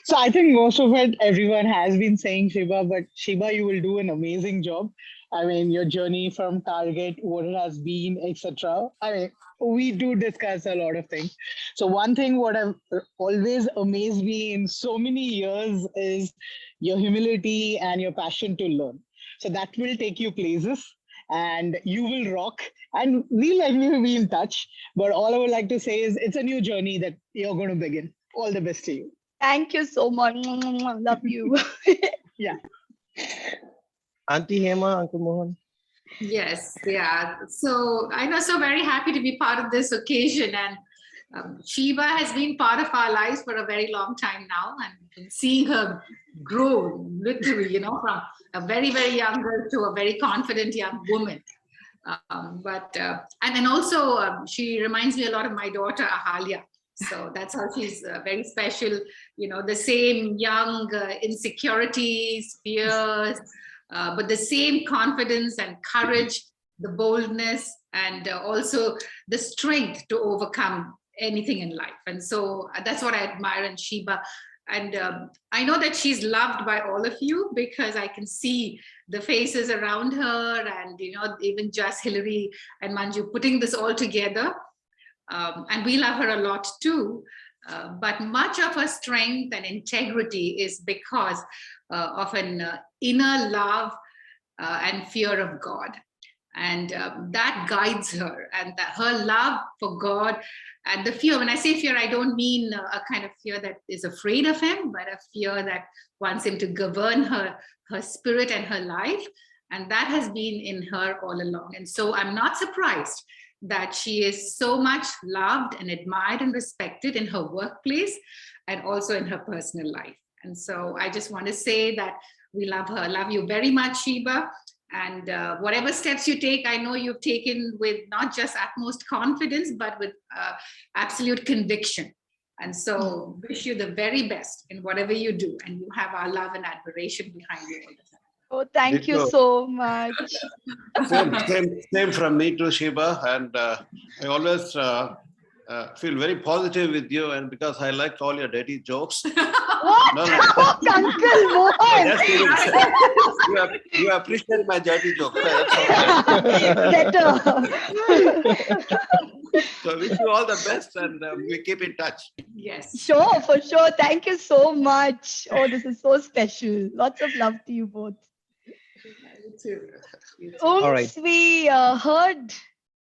So I think most of it everyone has been saying, Shiba, but Shiba, you will do an amazing job. I mean, your journey from Target, what it has been, etc. I mean, we do discuss a lot of things. So one thing what have always amazed me in so many years is your humility and your passion to learn. So that will take you places and you will rock, and we'll likely be in touch. But all I would like to say is it's a new journey that you're going to begin. All the best to you. Thank you so much. Love you. Yeah. Auntie Hema, Uncle Mohan. Yes, yeah. So I'm also very happy to be part of this occasion. And Shiba has been part of our lives for a very long time now. And seeing her grow, literally, from a very, very young girl to a very confident young woman. And then also she reminds me a lot of my daughter Ahalia. So that's how she's very special. The same young insecurities, fears, but the same confidence and courage, the boldness, and also the strength to overcome anything in life. And so that's what I admire in Shiba. And I know that she's loved by all of you because I can see the faces around her, and even just Hillary and Manju putting this all together. And we love her a lot too. But much of her strength and integrity is because of an inner love and fear of God. And that guides her, and her love for God and the fear. When I say fear, I don't mean a kind of fear that is afraid of him, but a fear that wants him to govern her spirit and her life. And that has been in her all along. And so I'm not surprised that she is so much loved and admired and respected in her workplace and also in her personal life. And so I just want to say that we love her. Love you very much, Shiba. And whatever steps you take, I know you've taken with not just utmost confidence, but with absolute conviction. And so wish you the very best in whatever you do. And you have our love and admiration behind you all the time. Oh, thank you so much. Same from me to Shiba. And I always feel very positive with you, and because I like all your dirty jokes. What? No. Uncle Mohan. You appreciate my dirty jokes. Better. So wish you all the best, and we keep in touch. Yes. Sure, for sure. Thank you so much. Oh, this is so special. Lots of love to you both. All right. We heard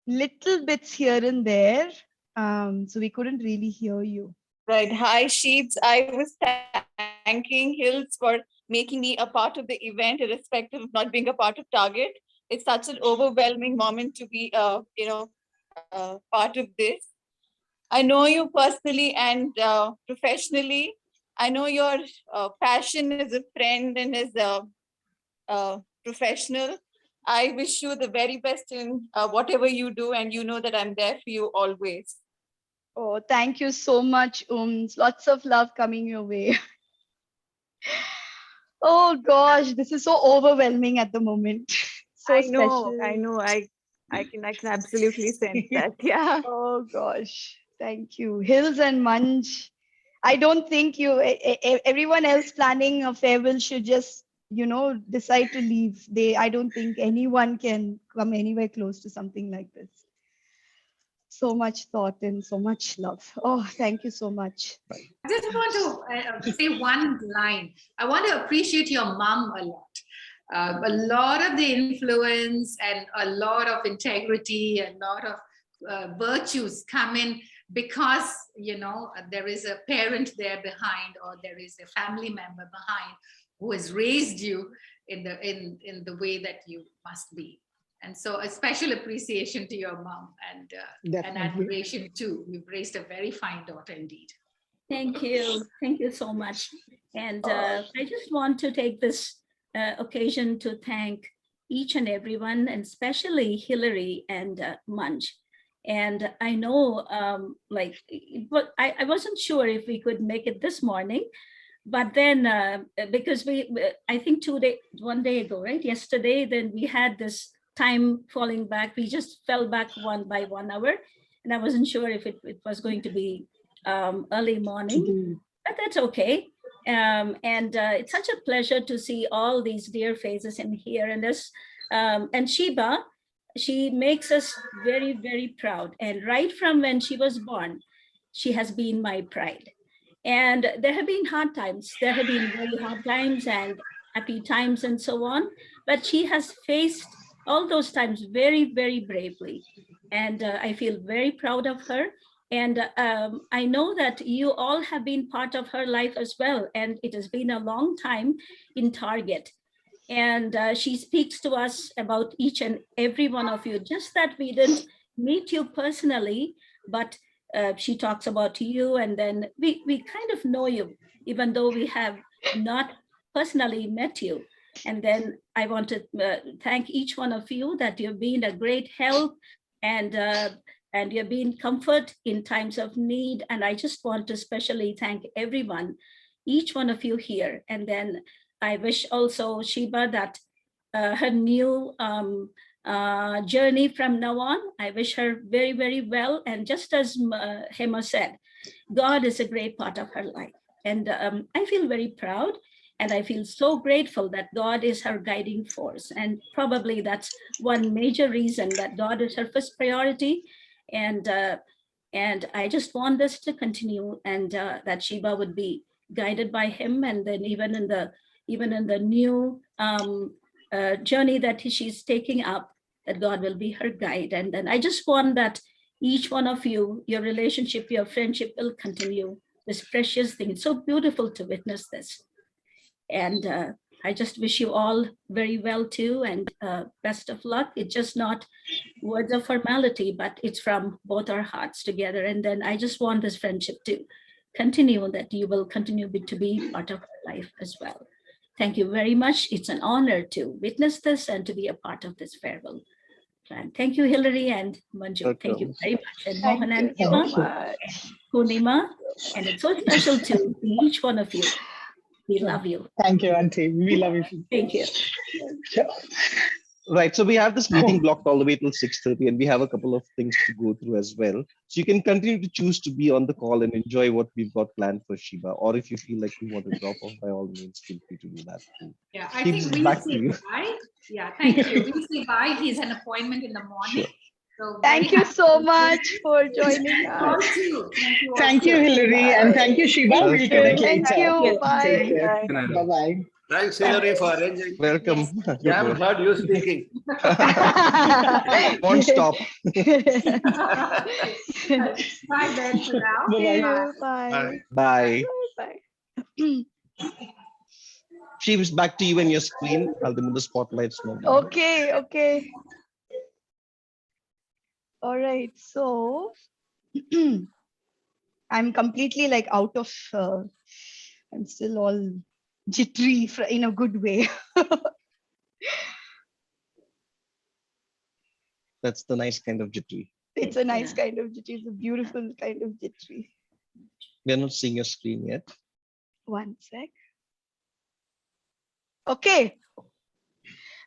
little bits here and there, so we couldn't really hear you. Right. Hi, Sheets. I was thanking Hills for making me a part of the event, irrespective of not being a part of Target. It's such an overwhelming moment to be, part of this. I know you personally and professionally. I know your passion as a friend and as a professional. I wish you the very best in whatever you do, and you know that I'm there for you always. Oh, thank you so much, Lots of love coming your way. Oh gosh, this is so overwhelming at the moment. So I special. know. I can absolutely sense that. Yeah. Oh gosh, thank you. Hills and Manj. I don't think everyone else planning a farewell should just, decide to leave. I don't think anyone can come anywhere close to something like this. So much thought and so much love. Oh, thank you so much. I just want to say one line. I want to appreciate your mom a lot. A lot of the influence and a lot of integrity and a lot of virtues come in because there is a parent there behind, or there is a family member behind who has raised you in the way that you must be. And so a special appreciation to your mom and admiration too. You've raised a very fine daughter indeed. Thank you. Thank you so much. And I just want to take this occasion to thank each and everyone, and especially Hillary and Manj. And I know, I wasn't sure if we could make it this morning, but then because I think 1 day ago, right? Yesterday, then we had this time falling back. We just fell back by 1 hour, and I wasn't sure if it was going to be early morning, but that's okay. And it's such a pleasure to see all these dear faces in here. And Sheba, she makes us very, very proud. And right from when she was born, she has been my pride. And there have been hard times. There have been very hard times and happy times and so on. But she has faced all those times very, very bravely. And I feel very proud of her. And I know that you all have been part of her life as well. And it has been a long time in Target. And she speaks to us about each and every one of you, just that we didn't meet you personally, but she talks about you, and then we kind of know you, even though we have not personally met you. And then I want to thank each one of you that you've been a great help, and you've been comfort in times of need. And I just want to especially thank everyone, each one of you here. And then I wish also Sheba that her new journey from now on, I wish her very, very well. And just as Hema said, God is a great part of her life. And I feel very proud, and I feel so grateful that God is her guiding force. And probably that's one major reason that God is her first priority. And I just want this to continue, and that Sheba would be guided by him. And then even in the new journey that she's taking up, that God will be her guide. And then I just want that each one of you, your relationship, your friendship will continue. This precious thing. It's so beautiful to witness this. And I just wish you all very well too, and best of luck. It's just not words of formality, but it's from both our hearts together. And then I just want this friendship to continue, that you will continue to be part of our life as well. Thank you very much. It's an honor to witness this and to be a part of this farewell plan. Thank you, Hillary and Manju. Thank you very much. And Mohan and Eva, Purnima, and it's so special to each one of you. We love you. Thank you, Auntie. We love you. Thank you. Right. So we have this meeting blocked all the way till 6:30, and we have a couple of things to go through as well. So you can continue to choose to be on the call and enjoy what we've got planned for Shiba. Or if you feel like you want to drop off, by all means, feel free to do that too. Yeah, I Keeps think back we'll to you. say bye. Yeah, thank you. We'll say bye. He's an appointment in the morning. Sure. So Thank you so much for joining us. Thank you, Hillary, and thank you, Shiba. Thank We'll you. connect Thank later. you. Bye. Take care. Bye-bye. Thanks, Hillary, for arranging. Welcome. We haven't heard you speaking. Won't stop. Bye then for now. Bye. Bye. Bye. She was back to you and your screen. I'll remove the spotlights now. Okay. All right. So I'm completely like out of, I'm still all jittery in a good way. That's the nice kind of jittery. It's a nice kind of jittery. It's a beautiful kind of jittery. We are not seeing your screen yet. One sec. Okay.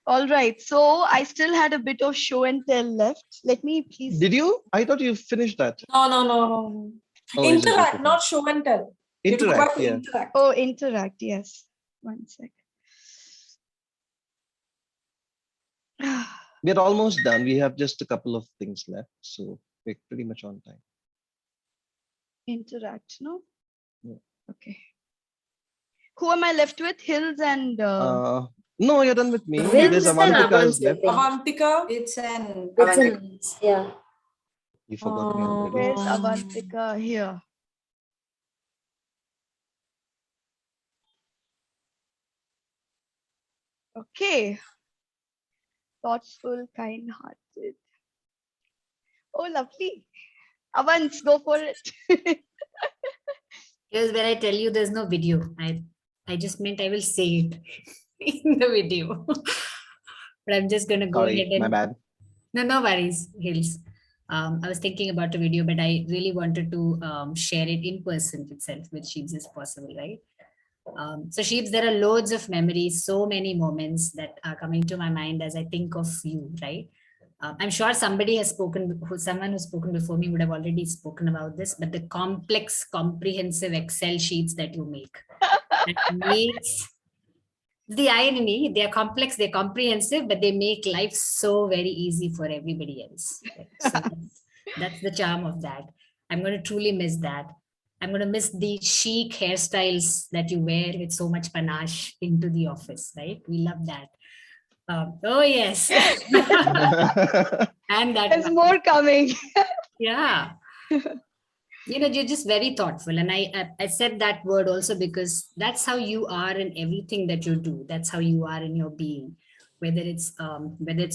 All right. So I still had a bit of show and tell left. Let me please. Did you? I thought you finished that. No. Oh, is it? Interact, Okay, not show and tell. You have to go Interact, back to yeah. interact. Oh, interact. Yes. One sec. We're almost done. We have just a couple of things left. So we're pretty much on time. Interact, no? Yeah. Okay. Who am I left with? Hills and No, you're done with me. Hills There's and Avantika is left. Avantika. It's an Yeah. You forgot me already. Where's Avantika? Here. Okay. Thoughtful, kind-hearted. Oh, lovely. Avans, go for it. Here's where I tell you there's no video. I just meant I will say it in the video. But I'm just gonna go ahead and my bad. No worries, Hills. I was thinking about a video, but I really wanted to share it in person itself with Sheebs as possible, right? So Sheebs, there are loads of memories, so many moments that are coming to my mind as I think of you, right? I'm sure somebody has spoken, someone who's spoken before me would have already spoken about this, but the complex, comprehensive Excel sheets that you make, that makes the irony, they are complex, they're comprehensive, but they make life so very easy for everybody else. Right? So that's the charm of that. I'm going to truly miss that. I'm going to miss the chic hairstyles that you wear with so much panache into the office, right? We love that. Oh, yes. And that. There's more coming. Yeah. You're just very thoughtful. And I said that word also because that's how you are in everything that you do. That's how you are in your being, whether it's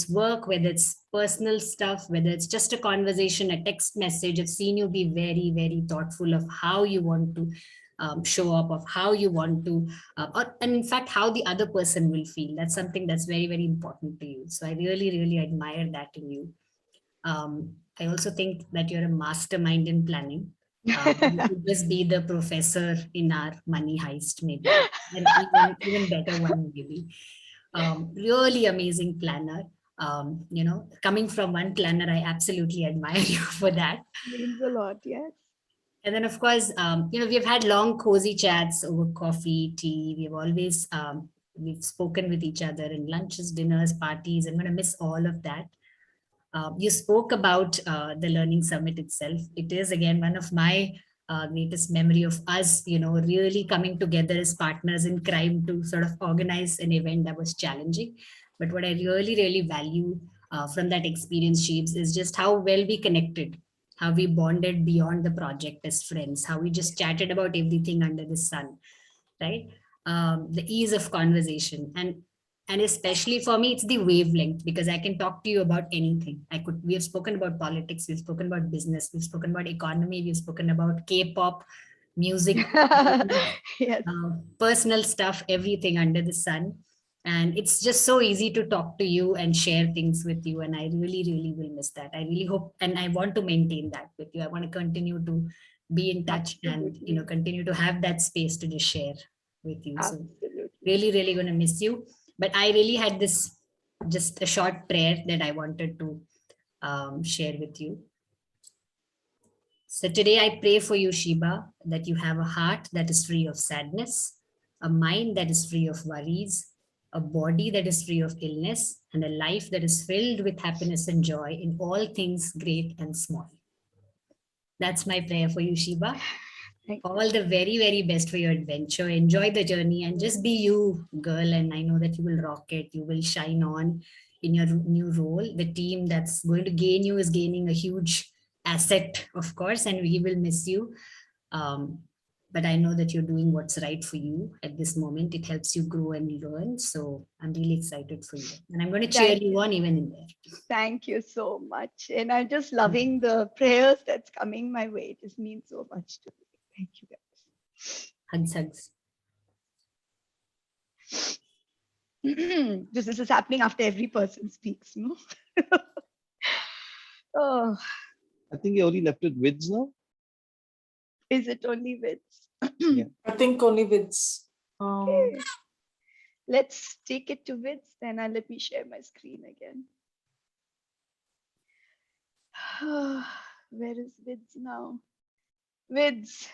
work, whether it's personal stuff, whether it's just a conversation, a text message. I've seen you be very, very thoughtful of how you want to show up, of how you want to, and in fact, how the other person will feel. That's something that's very, very important to you. So I really, really admire that in you. I also think that you're a mastermind in planning. You could just be the professor in our money heist, maybe, and even better one, maybe. Really amazing planner. Coming from one planner, I absolutely admire you for that. Means a lot, yes. And then, of course, we've had long, cozy chats over coffee, tea. We've spoken with each other in lunches, dinners, parties. I'm going to miss all of that. You spoke about the Learning Summit itself. It is, again, one of my greatest memory of us, really coming together as partners in crime to sort of organize an event that was challenging. But what I really, really value from that experience, Sheebs, is just how well we connected, how we bonded beyond the project as friends, how we just chatted about everything under the sun, right? The ease of conversation. And especially for me, it's the wavelength, because I can talk to you about anything. We have spoken about politics, we've spoken about business, we've spoken about economy, we've spoken about K-pop, music, yes. Personal stuff, everything under the sun. And it's just so easy to talk to you and share things with you. And I really, really will miss that. I really hope, and I want to maintain that with you. I want to continue to be in touch. Absolutely. And, continue to have that space to just share with you. Absolutely. So really, really going to miss you. But I really had this, just a short prayer that I wanted to share with you. So today I pray for you, Sheba, that you have a heart that is free of sadness, a mind that is free of worries, a body that is free of illness, and a life that is filled with happiness and joy in all things great and small. That's my prayer for you, Sheba. All the very, very best for your adventure. Enjoy the journey and just be you, girl. And I know that you will rock it. You will shine on in your new role. The team that's going to gain you is gaining a huge asset, of course, and we will miss you. But I know that you're doing what's right for you at this moment. It helps you grow and learn. So I'm really excited for you. And I'm going to cheer you on even in there. Thank you so much. And I'm just loving the prayers that's coming my way. It just means so much to me. Thank you, guys. Hugs. This is happening after every person speaks, no? Oh, I think you only left it vids now. Is it only vids? Yeah. I think only vids. Okay. Let's take it to vids then, and let me share my screen again. Where is vids now? Vids.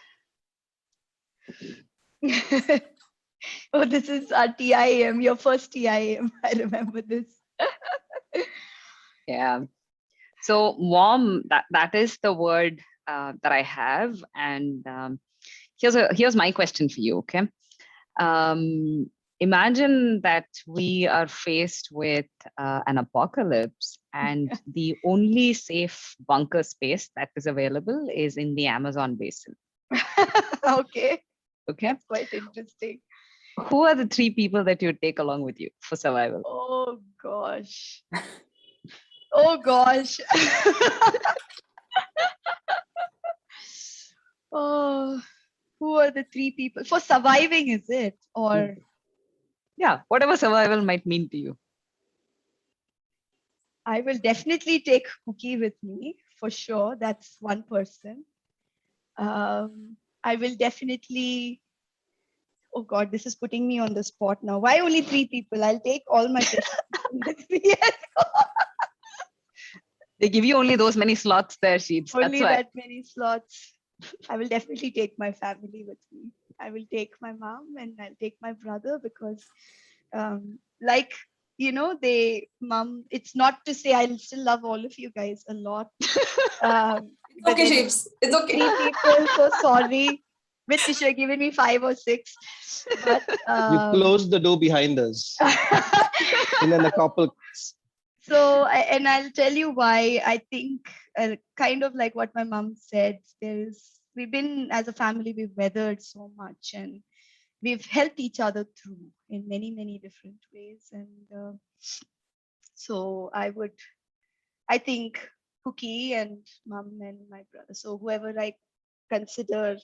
Oh, this is our TIM, your first TIM. I remember this. Yeah. So warm, that is the word that I have. And here's my question for you, okay? Imagine that we are faced with an apocalypse and the only safe bunker space that is available is in the Amazon basin. Okay. Okay. That's quite interesting. Who are the 3 people that you would take along with you for survival? Oh gosh. Oh gosh. Oh, who are the 3 people for surviving? Is it or yeah, whatever survival might mean to you? I will definitely take Cookie with me for sure. That's one person. I will definitely. Oh God, this is putting me on the spot now. Why only 3 people? I'll take all my people with me. They give you only those many slots there, Sheets. That's Only why. that many slots. I will definitely take my family with me. I will take my mom and I'll take my brother because, like, mom, it's not to say I still love all of you guys a lot. It's okay, Shapes. It's okay. 3 people, so sorry. Which you should have given me 5 or 6. But You closed the door behind us in an apocalypse. So, and I'll tell you why. I think, kind of like what my mom said, we've been as a family, we've weathered so much and we've helped each other through in many, many different ways. And so I think Cookie and mom and my brother. So whoever I consider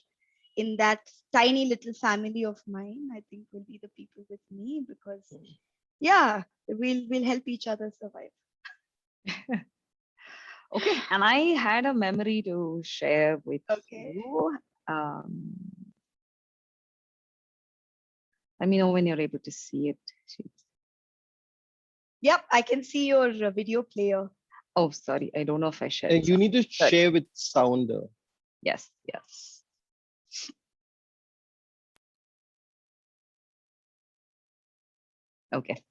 in that tiny little family of mine, I think will be the people with me because, yeah, we'll help each other survive. Okay, and I had a memory to share with you. Let me know when you're able to see it. Yep, I can see your video player. Oh, sorry, I don't know if I shared. You need to share with Sounder. Yes, yes. Okay.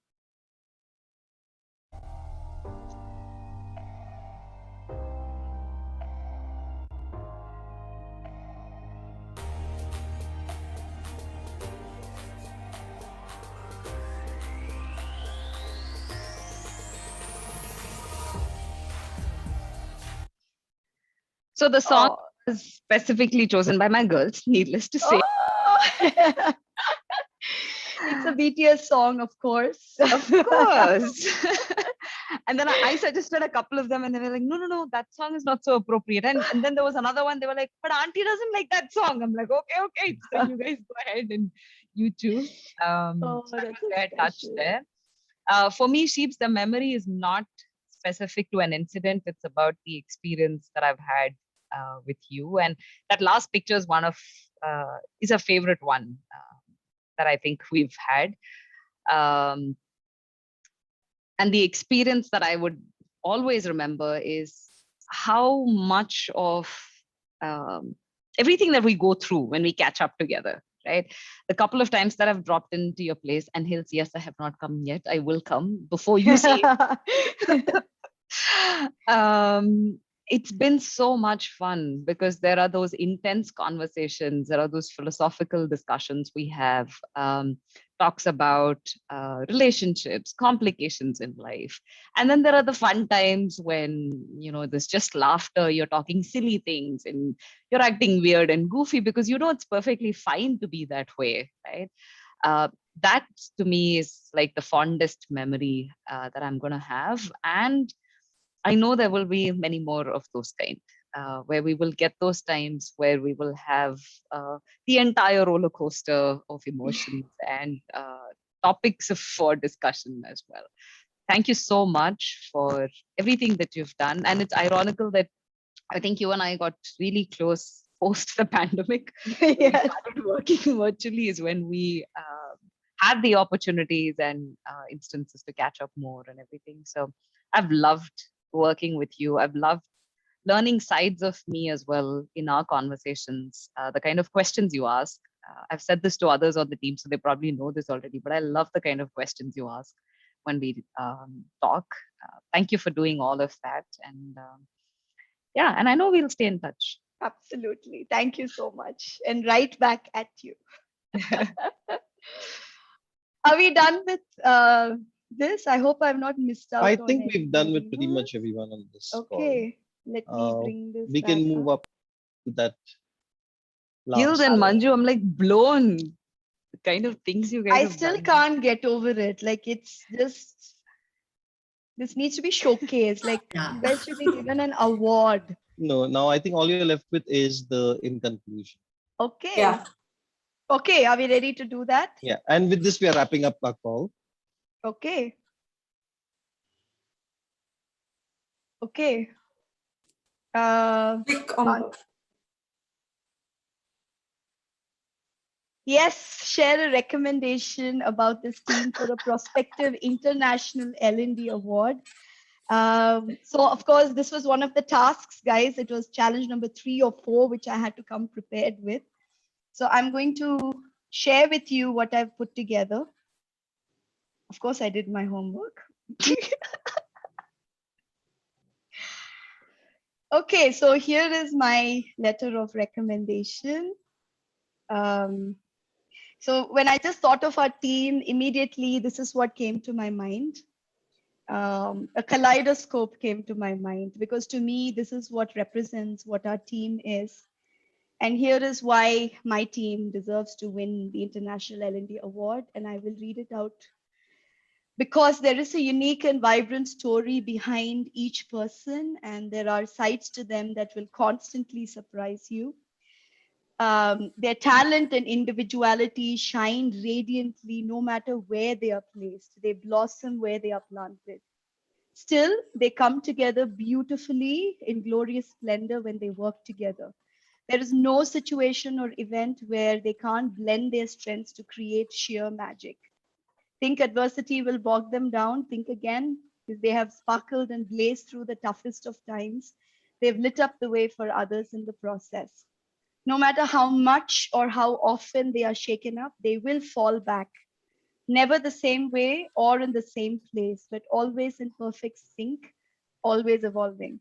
So the song was specifically chosen by my girls, needless to say. Oh. It's a BTS song, of course. Of course. And then I suggested a couple of them and they were like, no, that song is not so appropriate. And then there was another one, they were like, but auntie doesn't like that song. I'm like, okay. So you guys go ahead and you choose. Oh, so that's fair touch there. For me, Sheeps, the memory is not specific to an incident. It's about the experience that I've had with you. And that last picture is is a favorite one that I think we've had. And the experience that I would always remember is how much of everything that we go through when we catch up together, right? The couple of times that I've dropped into your place and Hills, yes, I have not come yet. I will come before you say it. It's been so much fun because there are those intense conversations, there are those philosophical discussions we have, talks about relationships, complications in life. And then there are the fun times when, there's just laughter, you're talking silly things and you're acting weird and goofy because it's perfectly fine to be that way, right? That to me is like the fondest memory that I'm going to have. And I know there will be many more of those kind, where we will get those times where we will have the entire roller coaster of emotions and topics for discussion as well. Thank you so much for everything that you've done. And it's ironical that I think you and I got really close post the pandemic. When we started working virtually is when we had the opportunities and instances to catch up more and everything. So I've loved working with you. I've loved learning sides of me as well in our conversations, the kind of questions you ask. I've said this to others on the team, so they probably know this already, but I love the kind of questions you ask when we talk. Thank you for doing all of that. And yeah, and I know we'll stay in touch. Absolutely. Thank you so much. And right back at you. Are we done with this? I hope I've not missed out. I on think we've done with anybody. pretty much everyone on this call. Okay, let me bring this We can back move up to that Gills last. and Manju, I'm like blown. The kind of things you guys I have still done. can't get over it. Like, it's just, this needs to be showcased. Like, you guys should be given an award. No, now I think all you're left with is the in conclusion. Okay. Yeah. Okay, are we ready to do that? Yeah, and with this we are wrapping up our call. Okay. Okay. Yes, share a recommendation about this team for a prospective international L&D award. So of course, this was one of the tasks, guys. It was challenge number 3 or 4, which I had to come prepared with. So I'm going to share with you what I've put together. Of course, I did my homework. Okay, so here is my letter of recommendation. So when I just thought of our team, immediately this is what came to my mind. A kaleidoscope came to my mind, because to me, this is what represents what our team is. And here is why my team deserves to win the International L&D Award, and I will read it out. Because there is a unique and vibrant story behind each person, and there are sides to them that will constantly surprise you. Their talent and individuality shine radiantly no matter where they are placed. They blossom where they are planted. Still, they come together beautifully in glorious splendor when they work together. There is no situation or event where they can't blend their strengths to create sheer magic. Think adversity will bog them down. Think again, if they have sparkled and blazed through the toughest of times, they've lit up the way for others in the process. No matter how much or how often they are shaken up, they will fall back. Never the same way or in the same place, but always in perfect sync, always evolving.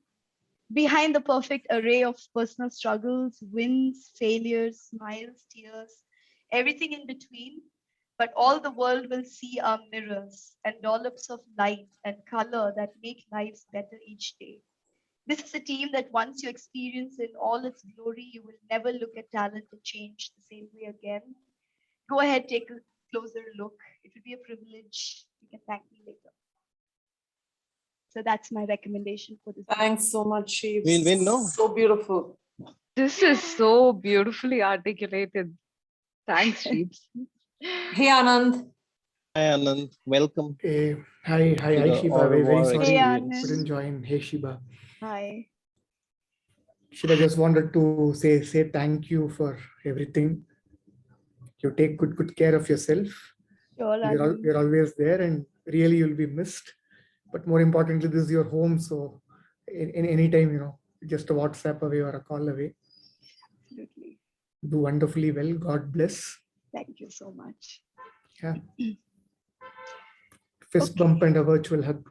Behind the perfect array of personal struggles, wins, failures, smiles, tears, everything in between, but all the world will see are mirrors and dollops of light and color that make lives better each day. This is a team that once you experience in all its glory, you will never look at talent and change the same way again. Go ahead, take a closer look. It would be a privilege. You can thank me later. So that's my recommendation for this. Thanks so much, Sheeps. We'll win, no? So beautiful. This is so beautifully articulated. Thanks, Sheeps. Hey, Anand. Hi, Anand. Welcome. Hi, to the Shiba. Very, very Aurora sorry Hey, experience. couldn't Anand. join. Hey, Shiba. Hi. Shiba, just wanted to say thank you for everything. You take good care of yourself. Sure, Anand. You're always there, and really you'll be missed. But more importantly, this is your home, so in any time, just a WhatsApp away or a call away. Absolutely. Do wonderfully well. God bless. Thank you so much. Yeah. Fist bump and a virtual hug.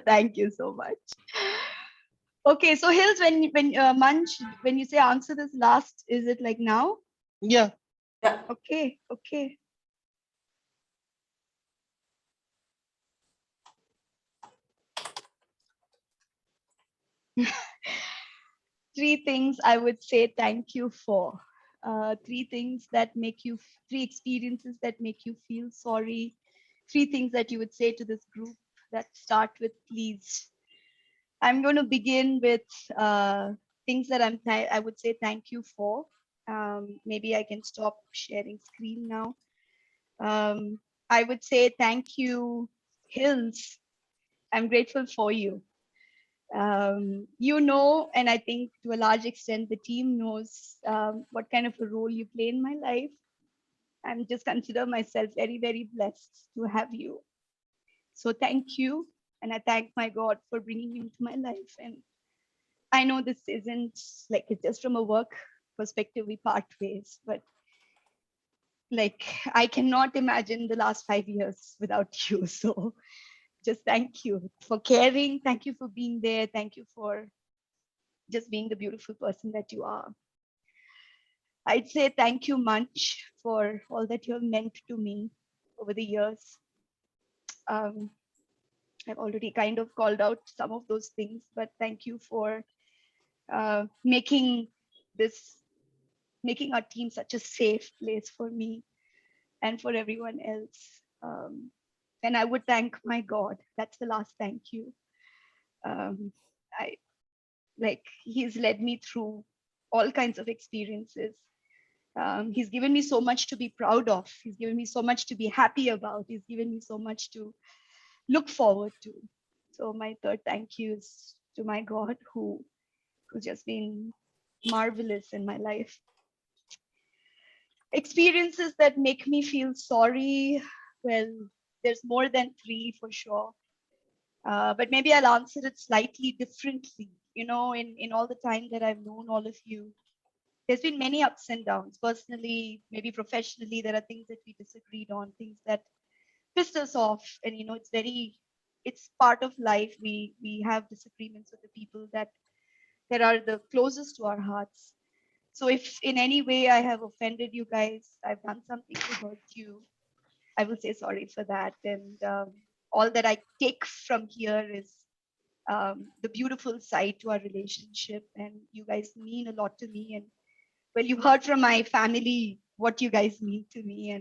Thank you so much. Okay, so Hills, when Manj, when you say answer this last, is it like now? Yeah. Okay. Okay. Three things I would say thank you for. Three things that make you, 3 experiences that make you feel sorry. 3 things that you would say to this group that start with please. I'm going to begin with things that I would say thank you for. Maybe I can stop sharing screen now. I would say thank you, Hills. I'm grateful for you. You know, and I think to a large extent the team knows what kind of a role you play in my life. I'm just consider myself very, very blessed to have you. So thank you. And I thank my God for bringing you into my life. And I know this isn't like it's just from a work perspective, we part ways, but like I cannot imagine the last 5 years without you. So just thank you for caring. Thank you for being there. Thank you for just being the beautiful person that you are. I'd say thank you much for all that you have meant to me over the years. I've already kind of called out some of those things, but thank you for making our team such a safe place for me and for everyone else. And I would thank my God. That's the last thank you. I like he's led me through all kinds of experiences. He's given me so much to be proud of. He's given me so much to be happy about. He's given me so much to look forward to. So my third thank you is to my God who's just been marvelous in my life. Experiences that make me feel sorry, well, there's more than 3 for sure. But maybe I'll answer it slightly differently. You know, in all the time that I've known all of you, there's been many ups and downs. Personally, maybe professionally, there are things that we disagreed on, things that pissed us off. And you know, it's part of life. We have disagreements with the people that are the closest to our hearts. So if in any way I have offended you guys, I've done something to hurt you, I will say sorry for that. And all that I take from here is the beautiful side to our relationship. And you guys mean a lot to me. And well, you heard from my family what you guys mean to me,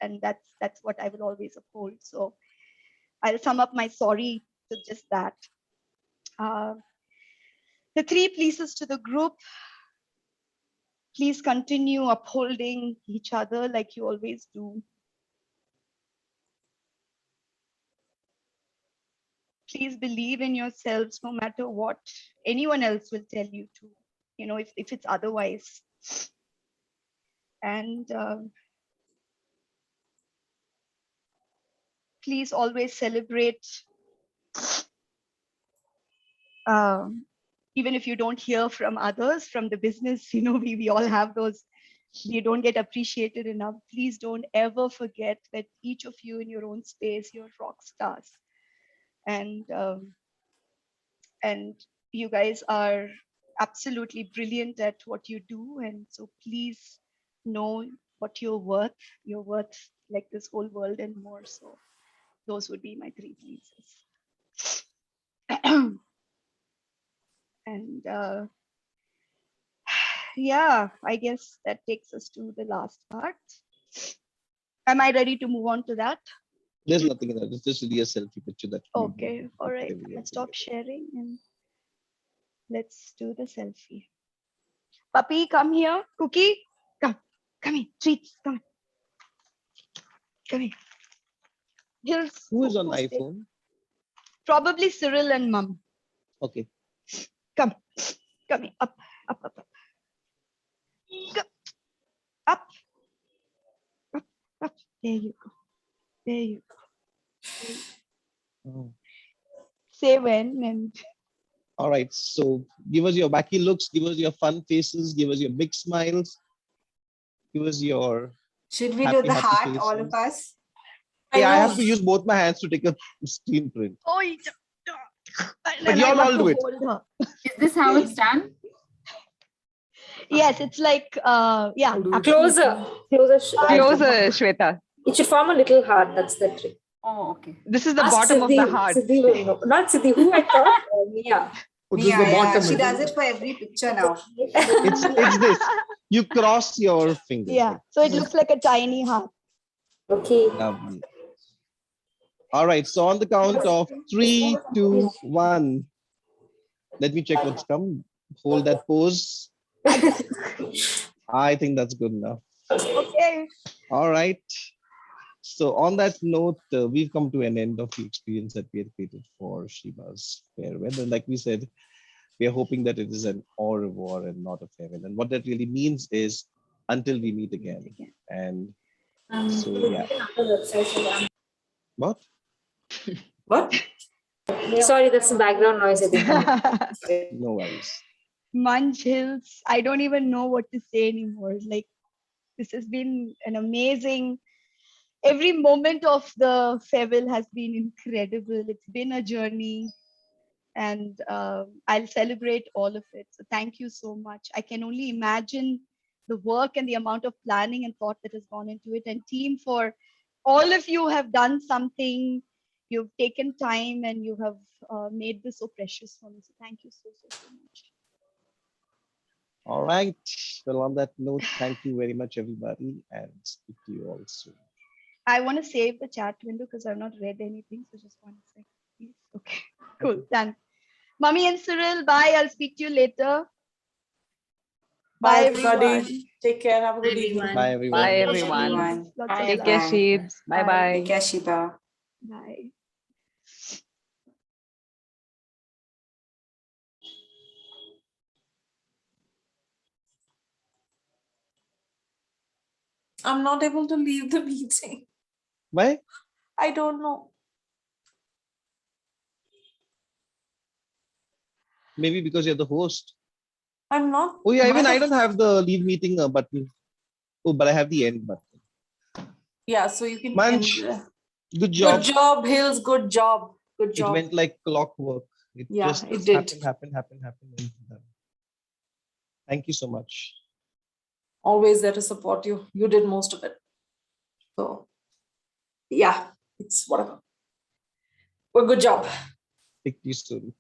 and that's what I will always uphold. So I'll sum up my sorry to just that. The 3 pleases to the group. Please continue upholding each other like you always do. Please believe in yourselves no matter what anyone else will tell you to, you know, if it's otherwise. And please always celebrate, even if you don't hear from others, from the business, you know, we all have those, you don't get appreciated enough. Please don't ever forget that each of you in your own space, you're rock stars. And you guys are absolutely brilliant at what you do. And so please know what you're worth. You're worth like this whole world and more. So those would be my 3 pleases. And yeah, I guess that takes us to the last part. Am I ready to move on to that? There's nothing in that. It's just really a selfie picture that. Okay, all right. Let's stop sharing and let's do the selfie. Puppy, come here. Cookie, come here. Treats, come here. Who is on iPhone? Probably Cyril and Mum. Okay. Come here. Up. Go. Up. There you go. Oh. Say when and. All right. So give us your wacky looks. Give us your fun faces. Give us your big smiles. Give us your. Should we do the heart, faces. all of us? Yeah, I have to use both my hands to take a screen print. Oh, but y'all all do it. Is this how it's done? Yes, it's like yeah. Closer, Shweta. It should form a little heart. That's the trick. Oh, okay. This is the Ask bottom of Siddhi. the heart. Siddhi will know. Not Siddhi. Who I thought? Mia. Yeah, she does it for every picture now. It's this. You cross your fingers. Yeah, so it looks like a tiny heart. Okay. Lovely. All right. So on the count of 3, 2, 1. Let me check what's come. Hold that pose. I think that's good enough. Okay. All right. So on that note, we've come to an end of the experience that we had created for Shiva's farewell. And like we said, we are hoping that it is an au revoir and not a farewell. And what that really means is until we meet again. And so, yeah. What? What? Sorry, that's the background noise. I think. No worries. Munch Hills, I don't even know what to say anymore. Like, this has been an amazing, every moment of the farewell has been incredible. It's been a journey, and I'll celebrate all of it. So thank you so much. I can only imagine the work and the amount of planning and thought that has gone into it. And team, for all of you have done something, you've taken time and you have made this so precious for me. So thank you so much. All right. Well, on that note, thank you very much, everybody, and speak to you all soon. I want to save the chat window because I've not read anything. So just 1 second, please. Okay, cool. Done. Mummy and Cyril, bye. I'll speak to you later. Bye, everyone. everybody. Take care. Have a good evening. Bye, everyone. Bye, everyone. Take care, Sheebs. Bye-bye. Take care, Shiba. Bye. I'm not able to leave the meeting. Why? I don't know. Maybe because you're the host. I'm not. Oh yeah, even I don't have the leave meeting button. Oh, but I have the end button. Yeah, so you can Munch, end. good job. Good job, Hills. Good job. Good It job. went like clockwork. It Yeah, just it did. happened. And done. Thank you so much. Always there to support you. You did most of it. So yeah, it's whatever. Well, good job. Speak to you soon.